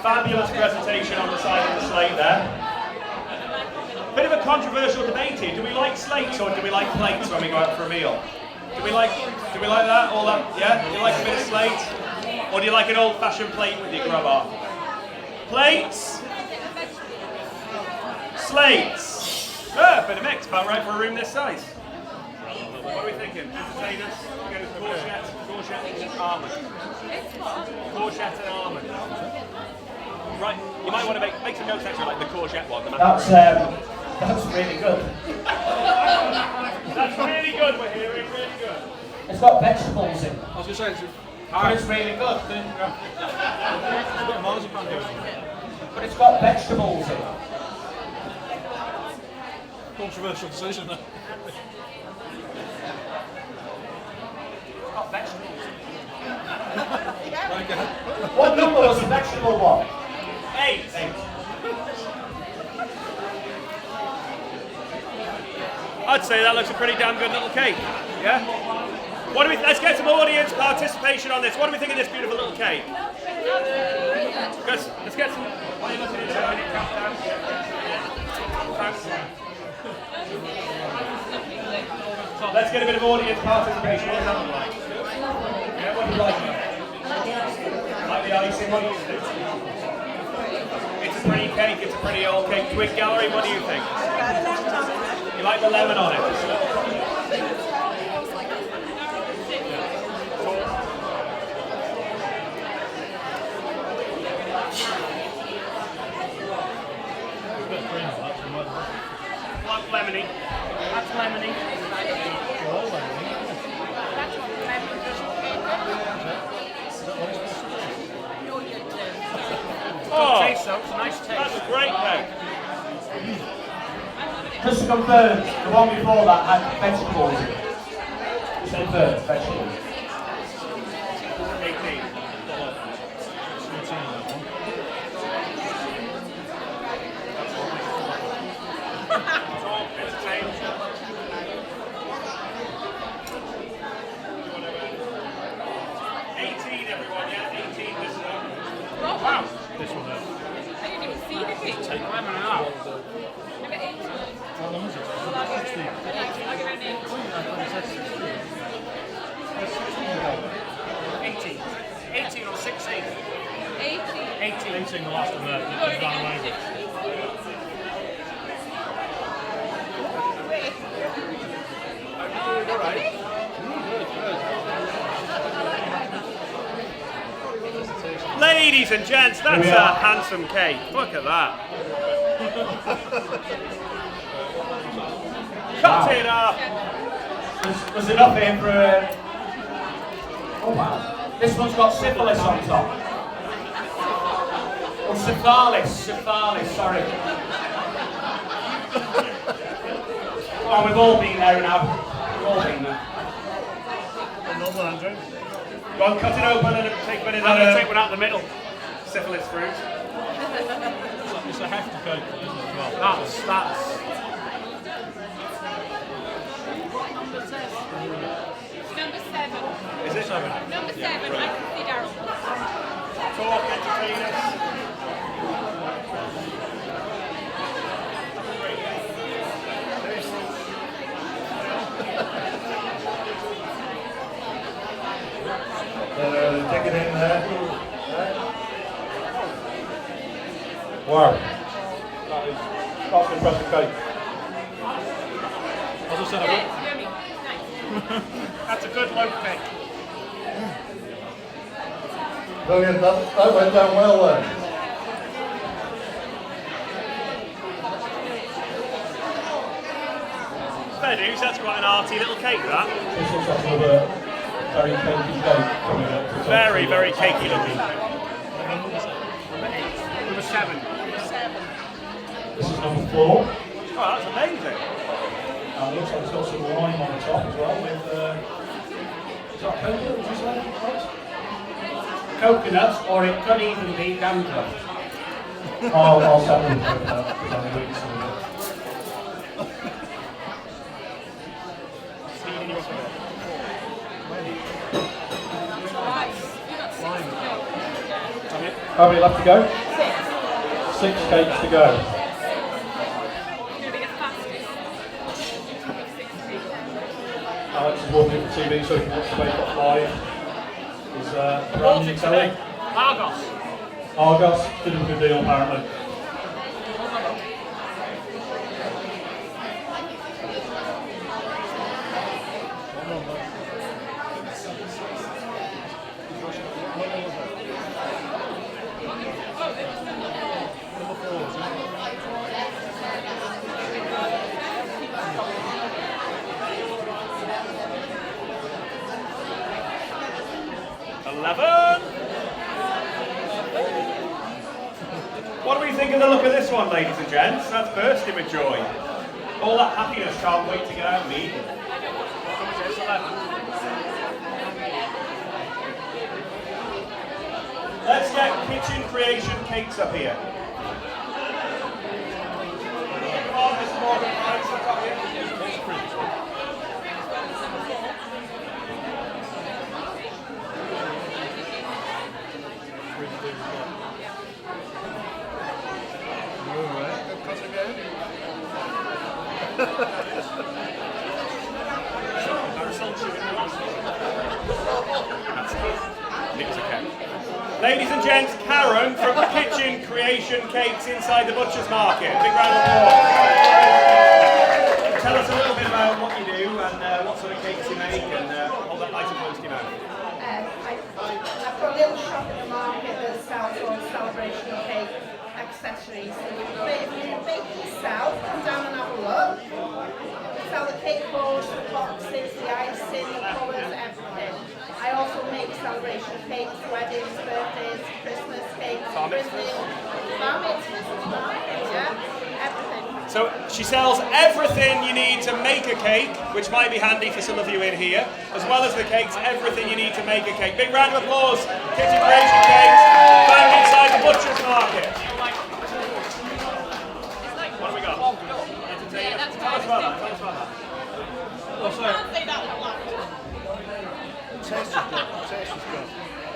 Fabulous presentation on the side of the slate there. Bit of a controversial debate here. Do we like slates or do we like plates when we go out for a meal? Do we like that? All that? Yeah? Do you like a bit of slate? Or do you like an old-fashioned plate with your grub on? Plates? Slates? Ah, bit of mix, about right for a room this size. What are we thinking? Potatoes? We're going to courgette and almond. Courgette and almond. Right, you might want to make some notes extra, like the courgette one. That's really good. That's really good, we're hearing, really good. It's got vegetables in. I was going to say, it's But it's really good. a bit of marzipan going on. But it's got vegetables in. Controversial decision. It's got vegetables in. What number was the vegetable one? 8. I'd say that looks a pretty damn good little cake. Yeah? Let's get some audience participation on this. What do we think of this beautiful little cake? Let's get some. What are you looking at? Let's get a bit of audience participation. What does that look like? Yeah, what do you like? Like the icing? What do you think? It's a pretty cake. It's a pretty old cake. Twig Gallery, what do you think? You like the lemon on it? Lemony. That's lemony. Oh, taste though, it's a nice taste. That's a great cake. Just to confirm, the one before that had vegetables in it. Just to confirm, vegetables. 18. This one there. I didn't even see the cake. Take lemon out. Number 8. How long is it? 16. I'll give it an 8. 18. 18 or 16? 18. 18 the last one there. You've already Down got over. it. Ladies and gents, that's a handsome cake. Look at that. Cut it up. There's enough here for a... Oh wow. This one's got syphilis on top. Oh, syphilis, sorry. Oh, we've all been there now. We've all been there. Another, Andrew. Go on, cut it open and take one in I'm going to take one out the middle. syphilis fruit. It's a hefty cake, isn't it, as well? That's Number 7. Is it? 7. Number 7, I can see Darryl. Talk, entertain us. Take it in there. Wow. That's an impressive cake. As I said, Yeah, it's yummy. Nice. That's a good loaf cake. Brilliant, that went down well then. Fair dues, that's quite an arty little cake, that. This looks like another very cakey cake coming up. Very, very cakey looking. Number 7. This is number 4. Oh, that's amazing. And it looks like it's got some lime on the top as well with, is that coconut? Is that Coconuts, or it could even be dandruff. I'll send them coconut because I'm doing some of it. How many left to go? 6 cakes to go. Alex is watching the TV so he can watch the Bake Off live. Is brand new telly. Argos. Argos did a good deal apparently. What do we think of the look of this one, ladies and gents? That's bursting with joy. All that happiness, can't wait to get out and eat. Let's get Kitchen Creation Cakes up here. Come on, Mr. Morgan, let's look up here. 'em. Ladies and gents, Karen from Kitchen Creation Cakes inside the Butcher's Market. Big round of applause. Tell us a little bit about what you do and what sort of cakes you make and all that nice and close to your mouth. I've got a little shop in the market that sells all celebration cake accessories. But if you make it yourself, come down and have a look. We sell the cake balls, the boxes, the icing, the colours, everything. I also make celebration cakes, weddings, birthdays, Christmas cakes, bar mitzvahs as well. Yeah, everything. So she sells everything you need to make a cake, which might be handy for some of you in here, as well as the cakes, everything you need to make a cake. Big round of applause, Kitchen Creation Cakes, found inside the Butcher's Market. What have we got? Yeah, that's Tell us about that, tell us about that. What's I can't say that out loud.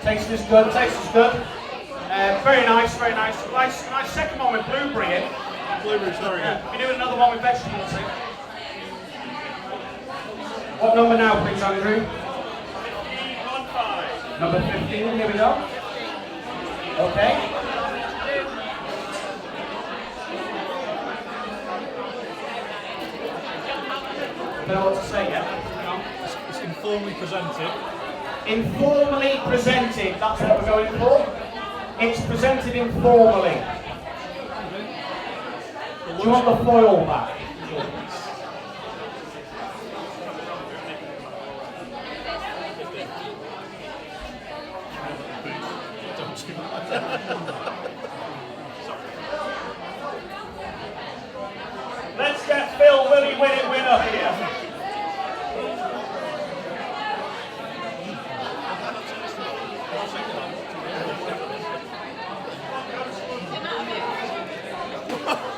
Taste is good, taste is good. Very nice, very nice. Nice second one with blueberry in. Blueberry's very good. We're doing another one with vegetables in. What number now, please, Andrew? 15. Number 15, here we go. Okay. Don't know what to say yet. It's informally presented. Informally presented, that's what we're going for. It's presented informally. Do you want the foil back? Let's get Phil Willie Win It Win up here.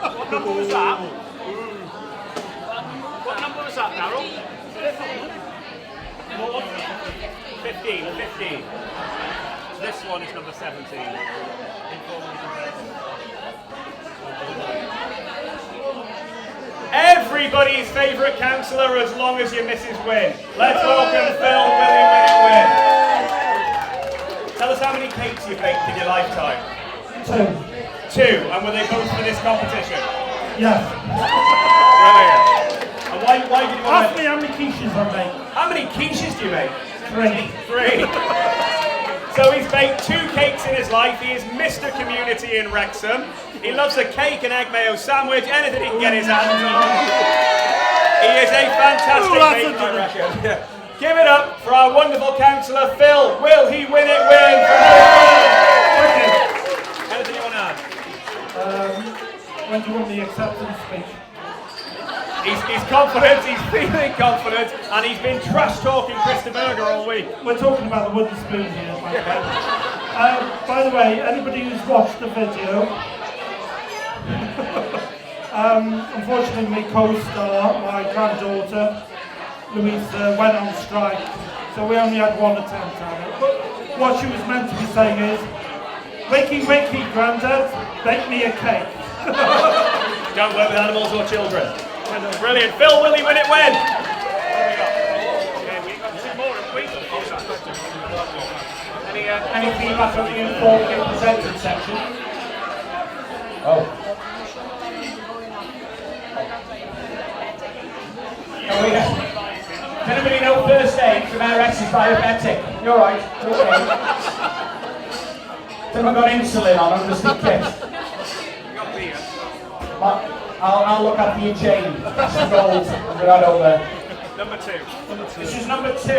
What number was that? What number was that, Darryl? 15. So this one is number 17. Everybody's favourite councillor as long as your missus win. Let's welcome Phil Willie Win It Win. Tell us how many cakes you baked in your lifetime. 2. 2, and were they both for this competition? Yes. Brilliant. And why did you want Ask me how many quiches I make. How many quiches do you make? 3. 3. So he's baked 2 cakes in his life. He is Mr. Community in Wrexham. He loves a cake and egg mayo sandwich, anything he can get his hands on. He is a fantastic baker, I reckon. Give it up for our wonderful councillor, Phil. Will he win it? Anything you want to add? When do you want the acceptance speech? He's confident, he's feeling confident, and he's been trash talking Chris de Burger all week. We're talking about the wooden spoon here, by the way. By the way, anybody who's watched the video, unfortunately my co-star, my granddaughter, Louise, went on strike, so we only had one attempt at it. But what she was meant to be saying is, wakey, wakey, Grandad, bake me a cake. Don't work with animals or children. Brilliant. Phil, will he win it when? Any feedback from the informed and presented section? Oh. Does anybody know first aid from RX's diabetic? You're right. Okay. Someone got insulin on them just in case. I'll look after your chain. Some gold. Put that over. Number 2. This is number 2.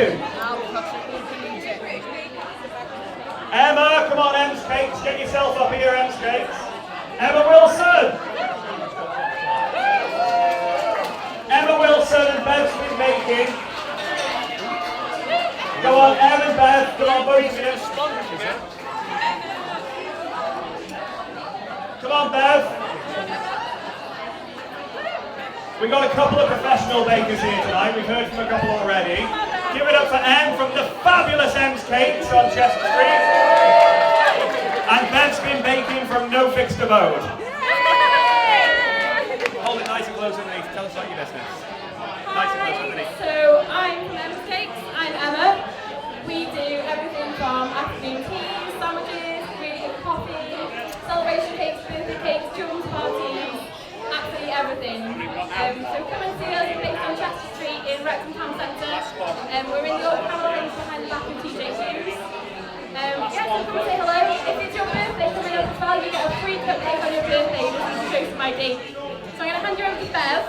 Emma, come on, Em's Cakes. Get yourself up here, Em's Cakes. Emma Wilson. Emma Wilson and Bev's been making. Go on, Em and Bev. Come on, both of you. Come on, Bev. We've got a couple of professional bakers here tonight. We've heard from a couple already. Give it up for Em from the fabulous Em's Cakes on Chester Street. And Bev's been baking from No Fixed Abode. Hold it nice and close underneath. Tell us about your business. Nice and close underneath. So I'm from Emma's Cakes. I'm Emma. We do everything from afternoon teas, sandwiches, really good coffee, celebration cakes, birthday cakes, children's parties, absolutely everything. So come and see us. We're based on Chester Street in Wrexham Town Centre. We're in the old camera range behind the back of TJ Hughes. Yeah, so come and say hello. If it's your birthday coming up as well, you get a free cupcake on your birthday. This is to show some ID. So I'm going to hand you over to Bev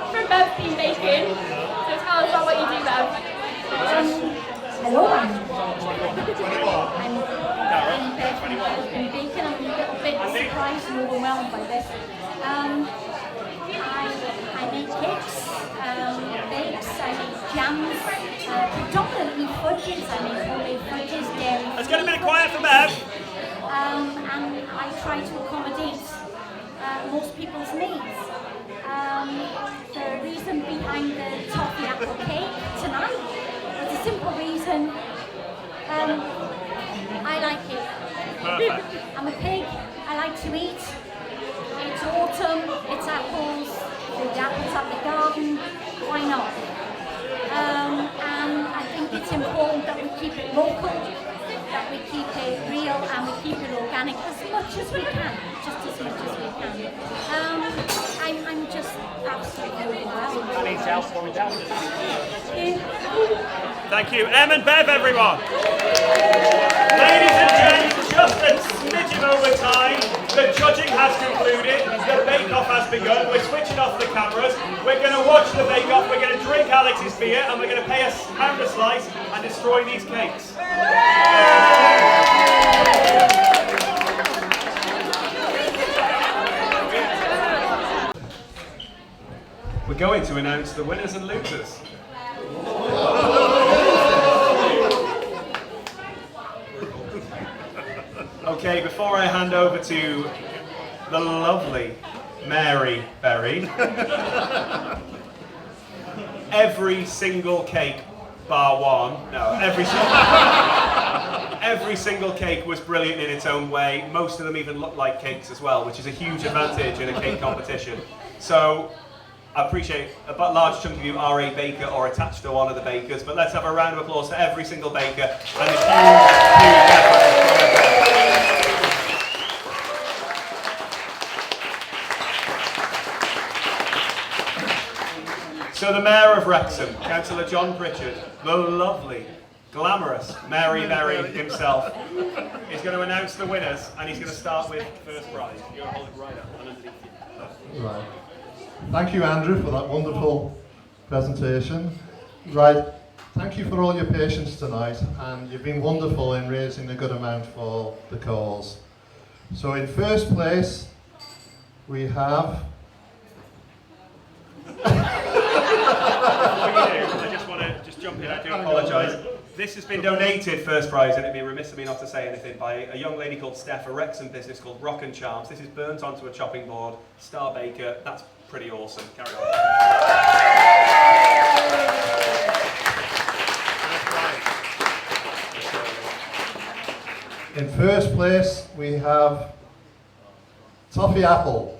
from Bev's Team Baking. So tell us about what you do, Bev. Hello, I'm Bev. I've been baking. I'm a little bit surprised and overwhelmed by this. I make cakes, bakes, I make jams, predominantly fudges. I make homemade fudges, dairy. Let's get a bit quiet for Bev. And I try to accommodate most people's needs. The reason behind the toffee apple cake tonight was a simple reason. I like it. Perfect. I'm a pig. I like to eat. It's autumn. It's apples. The apples at the garden. Why not? And I think it's important that we keep it local, that we keep it real, and we keep it organic as much as we can. Just as much as we can. I'm just absolutely overwhelmed. I need help for me down. Thank you. Em and Bev, everyone. Ladies and gents, just a smidgen over time. The judging has concluded. The bake-off has begun. We're switching off the cameras. We're going to watch the bake-off. We're going to drink Alex's beer, and we're going to pay a pound a slice and destroy these cakes. We're going to announce the winners and losers. Okay, before I hand over to the lovely Mary Berry, every single cake, bar one, no, every single cake was brilliant in its own way. Most of them even look like cakes as well, which is a huge advantage in a cake competition. So I appreciate a large chunk of you are a baker or attached to one of the bakers, but let's have a round of applause for every single baker and a huge effort. So the Mayor of Wrexham, Councillor John Pritchard, the lovely, glamorous Mary Berry himself, is going to announce the winners, and he's going to start with first prize. You're going to hold it right up and underneath you. Right. Thank you, Andrew, for that wonderful presentation. Right. thank you for all your patience tonight, and you've been wonderful in raising a good amount for the cause. So in first place, we have... Before you do, I just want to jump in, I do apologise. This has been donated, first prize, and it'd be remiss of me not to say anything, by a young lady called Steph, a Wrexham business called Rock and Charms. This is burnt onto a chopping board, Star Baker. That's pretty awesome. Carry on. In first place, we have Toffee Apple.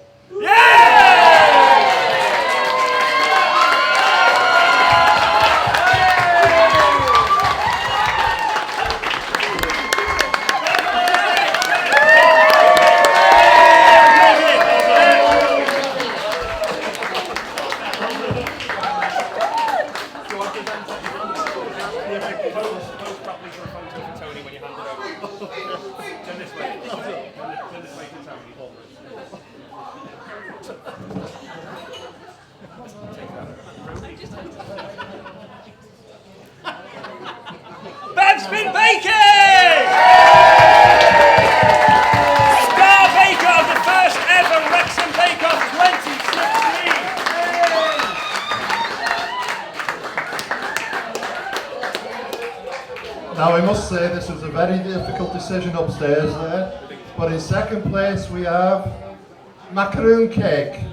Bev's been baking! Star Baker of the first ever Wrexham Bake Off 2016! Now I must say this was a very difficult decision upstairs there, but in second place we have macaroon cake.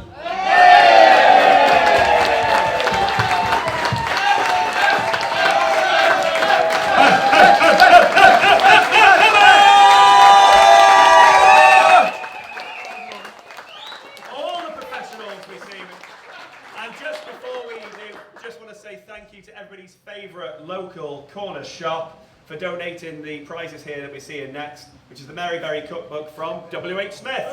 All the professionals we see. And just before we do, just want to say thank you to everybody's favourite local corner shop for donating the prizes here that we're seeing next, which is the Mary Berry Cookbook from W.H. Smith.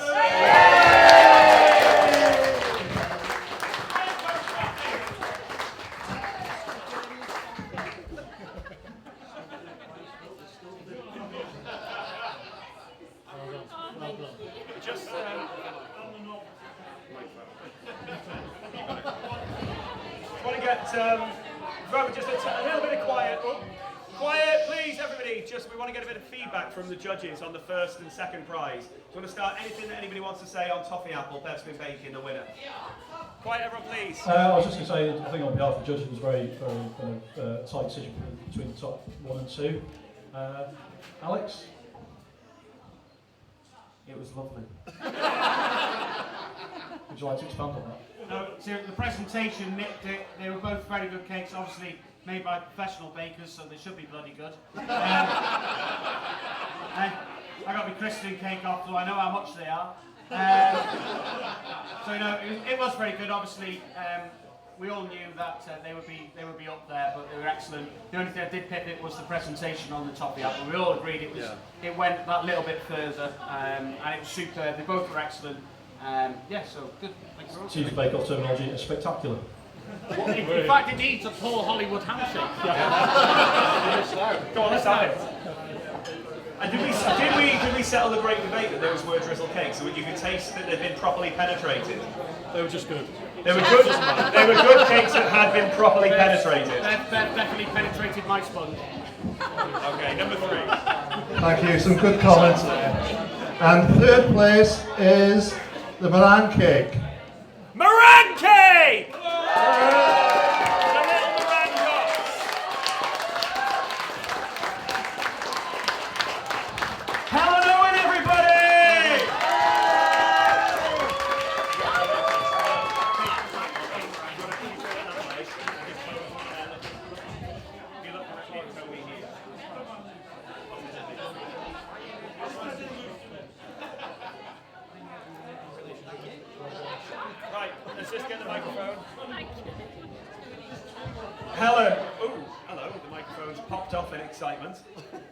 Just want to get Robert, just a little bit of quiet. Oh, quiet, please, everybody. We want to get a bit of feedback from the judges on the first and second prize. Do you want to start anything that anybody wants to say on Toffee Apple, Bev's been baking, the winner? Quiet, everyone, please. I was just going to say, I think on behalf of the judges, it was very kind of tight decision between the top 1 and 2. Alex? It was lovely. Would you like to expand on that? No, so the presentation nicked it. They were both very good cakes, obviously made by professional bakers, so they should be bloody good. And I got my Christian cake off, so I know how much they are. So it was very good. Obviously, we all knew that they would be up there, but they were excellent. The only thing I did pick it was the presentation on the Toffee Apple. We all agreed it went that little bit further, and it was superb. They both were excellent. So good. Thanks. To use Bake Off terminology, it's spectacular. In fact, it needs a Paul Hollywood handshake. Go on, let's have it. And did we settle the great debate that those were drizzle cakes, so you could taste that they'd been properly penetrated? They were just good. They were good. They were good cakes that had been properly penetrated. They've definitely penetrated my sponge. Okay, number 3. Thank you, some good comments there. And third place is the meringue cake. Meringue cake! The little meringue dots. Helen Owen, everybody! Right, let's just get the microphone. Helen, hello, the microphone's popped off in excitement.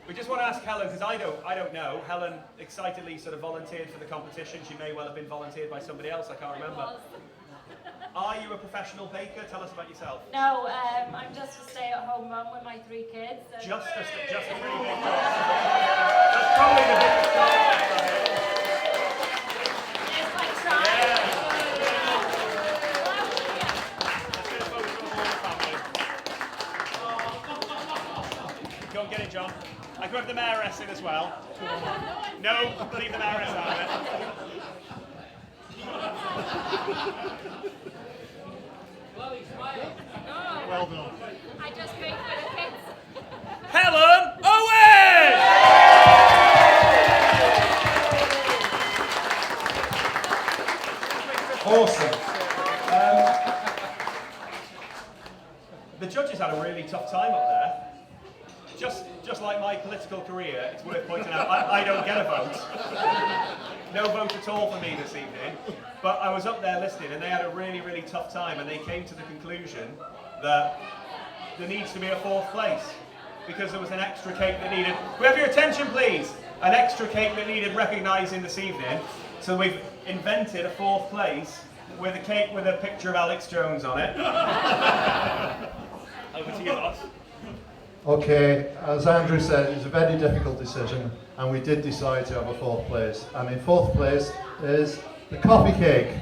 We just want to ask Helen, because I don't know. Helen excitedly sort of volunteered for the competition. She may well have been volunteered by somebody else, I can't remember. Are you a professional baker? Tell us about yourself. No, I'm just a stay-at-home mum with my 3 kids. Just a pretty big job. That's probably the biggest job. Yes, I try. John. I can have the mayoress in as well. No, leave the mayoress out of it. Well done. I just made for the kids. Helen Owen! Awesome. The judges had a really tough time up there. Just like my political career, it's worth pointing out, I don't get a vote. No vote at all for me this evening. But I was up there listening and they had a really, really tough time and they came to the conclusion that there needs to be a fourth place because there was an extra cake that needed... Can we have your attention, please? An extra cake that needed recognising this evening. So we've invented a fourth place with a cake with a picture of Alex Jones on it. Over to you, boss. Okay, as Andrew said, it was a very difficult decision, and we did decide to have a fourth place. And in fourth place is the coffee cake.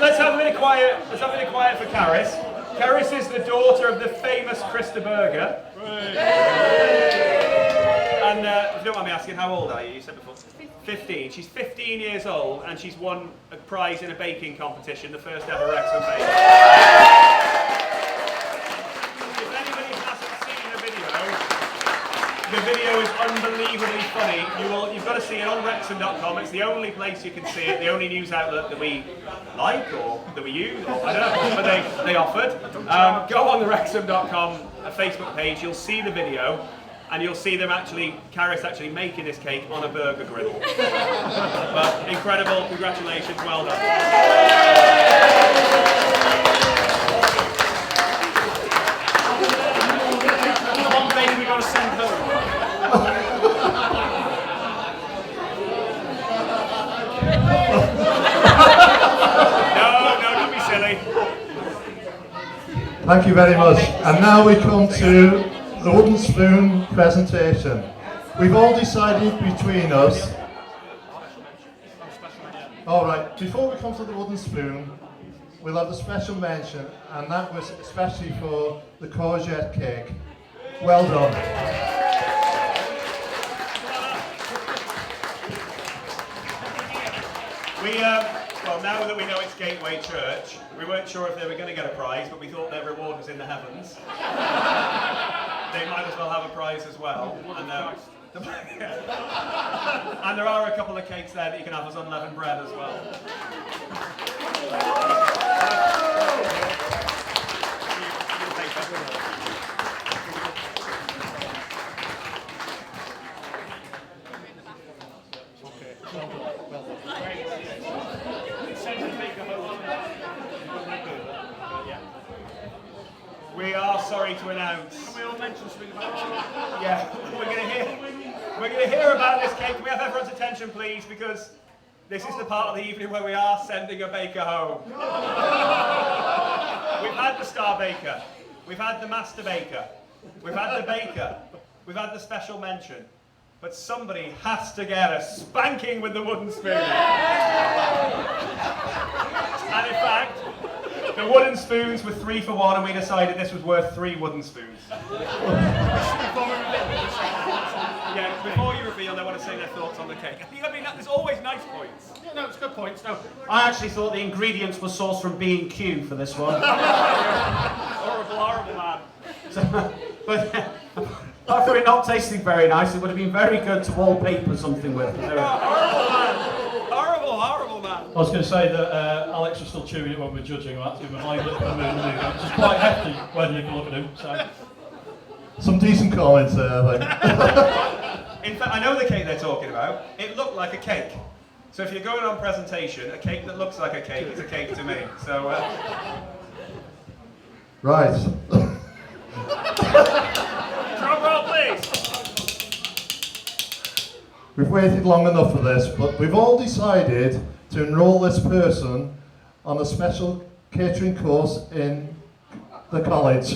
Let's have a bit of quiet. Let's have a bit of quiet for Caris. Caris is the daughter of the famous Krista Berger. And if you don't mind me asking, how old are you? You said before. 15. She's 15 years old, and she's won a prize in a baking competition, the first ever Wrexham baking. If anybody hasn't seen the video is unbelievably funny. You've got to see it on Wrexham.com. It's the only place you can see it, the only news outlet that we like or that we use, or I don't know, but they offered. Go on the Wrexham.com Facebook page, you'll see the video, and you'll see them Caris actually making this cake on a burger grill. But incredible, congratulations, well done. One thing we got to send home. No, don't be silly. Thank you very much. And now we come to the wooden spoon presentation. We've all decided between us. All right, before we come to the wooden spoon, we'll have a special mention, and that was especially for the courgette cake. Well done. Well, now that we know it's Gateway Church, we weren't sure if they were going to get a prize, but we thought their reward was in the heavens. They might as well have a prize as well. And there are a couple of cakes there that you can have as unleavened bread as well. We are sorry to announce. Can we all mention something about it? Yeah, we're going to hear about this cake. Can we have everyone's attention, please, because this is the part of the evening where we are sending a baker home. We've had the star baker, we've had the master baker, we've had the baker, we've had the special mention, but somebody has to get a spanking with the wooden spoon. And in fact, the wooden spoons were 3 for 1, and we decided this was worth 3 wooden spoons. Yeah, before you reveal, they want to say their thoughts on the cake. I mean, there's always nice points. Yeah, no, it's good points. No, I actually thought the ingredients were sourced from B&Q for this one. Horrible man. But apart from it not tasting very nice, it would have been very good to wallpaper something with. Horrible man. I was going to say that Alex was still chewing it when we were judging him. I had to give him a high lip for a minute, which is quite hefty when you can look at him. So. Some decent comments there, I think. In fact, I know the cake they're talking about. It looked like a cake. So if you're going on presentation, a cake that looks like a cake is a cake to me. So. Right. Drum roll, please. we've waited long enough for this, but we've all decided to enrol this person on a special catering course in the college.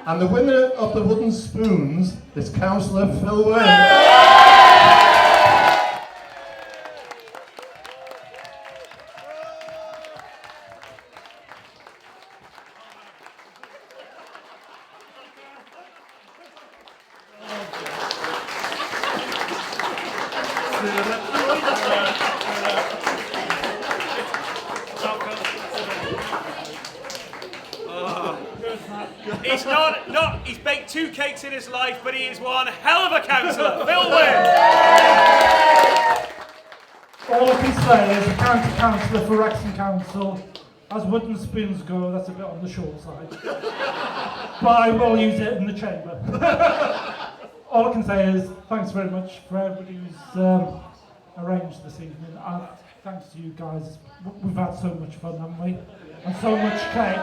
And the winner of the wooden spoons is Councillor Phil Wynne. He's baked 2 cakes in his life, but he is one hell of a councillor. Phil Wynne! All I can say is a county councillor for Wrexham Council, as wooden spoons go, that's a bit on the short side. But I will use it in the chamber. All I can say is thanks very much for everybody who's arranged this evening. And thanks to you guys. We've had so much fun, haven't we? And so much cake.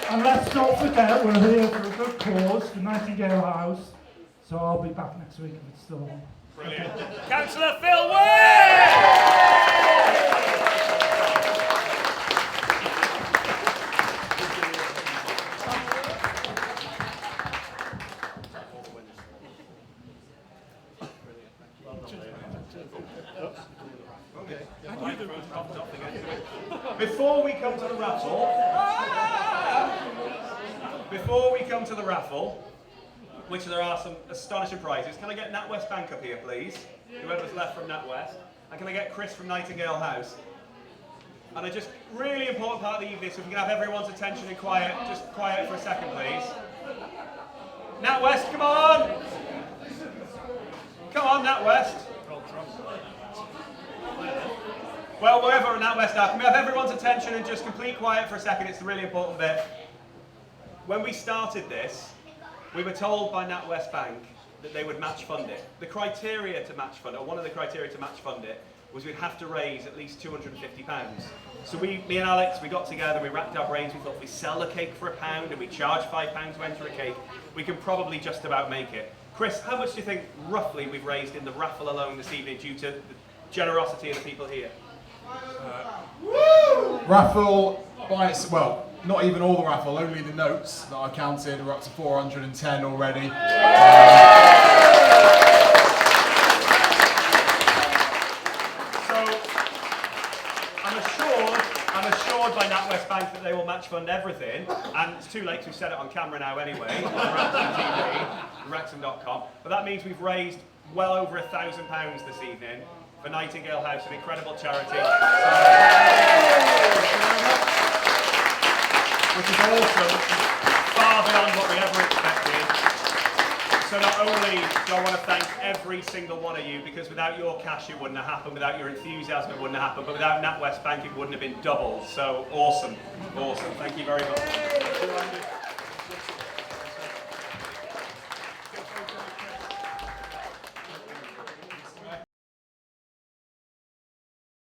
And let's not forget, we're here for a good cause, the Nightingale House. So I'll be back next week if it's still on. Brilliant. Councillor Phil Wynne! Before we come to the raffle, which there are some astonishing prizes, can I get NatWest Bank up here, please? Whoever's left from NatWest. And can I get Chris from Nightingale House? And a just really important part of the evening, so if we can have everyone's attention and quiet, just quiet for a second, please. NatWest, come on! Come on, NatWest. Well, wherever NatWest are, can we have everyone's attention and just complete quiet for a second? It's the really important bit. When we started this, we were told by NatWest Bank that they would match fund it. The criteria to match fund it, or one of the criteria to match fund it, was we'd have to raise at least £250. So me and Alex, we got together, we racked our brains, we thought if we sell a cake for £1 and we charge £5 to enter a cake, we can probably just about make it. Chris, how much do you think roughly we've raised in the raffle alone this evening due to the generosity of the people here? Raffle by its, well, not even all the raffle, only the notes that I counted are up to 410 already. So I'm assured by NatWest Bank that they will match fund everything, and it's too late to set it on camera now anyway, on Wrexham TV, Wrexham.com, but that means we've raised well over £1,000 this evening for Nightingale House, an incredible charity. Which is also far beyond what we ever expected. So not only do I want to thank every single one of you, because without your cash it wouldn't have happened, without your enthusiasm it wouldn't have happened, but without NatWest Bank it wouldn't have been doubled. So awesome, awesome. Thank you very much.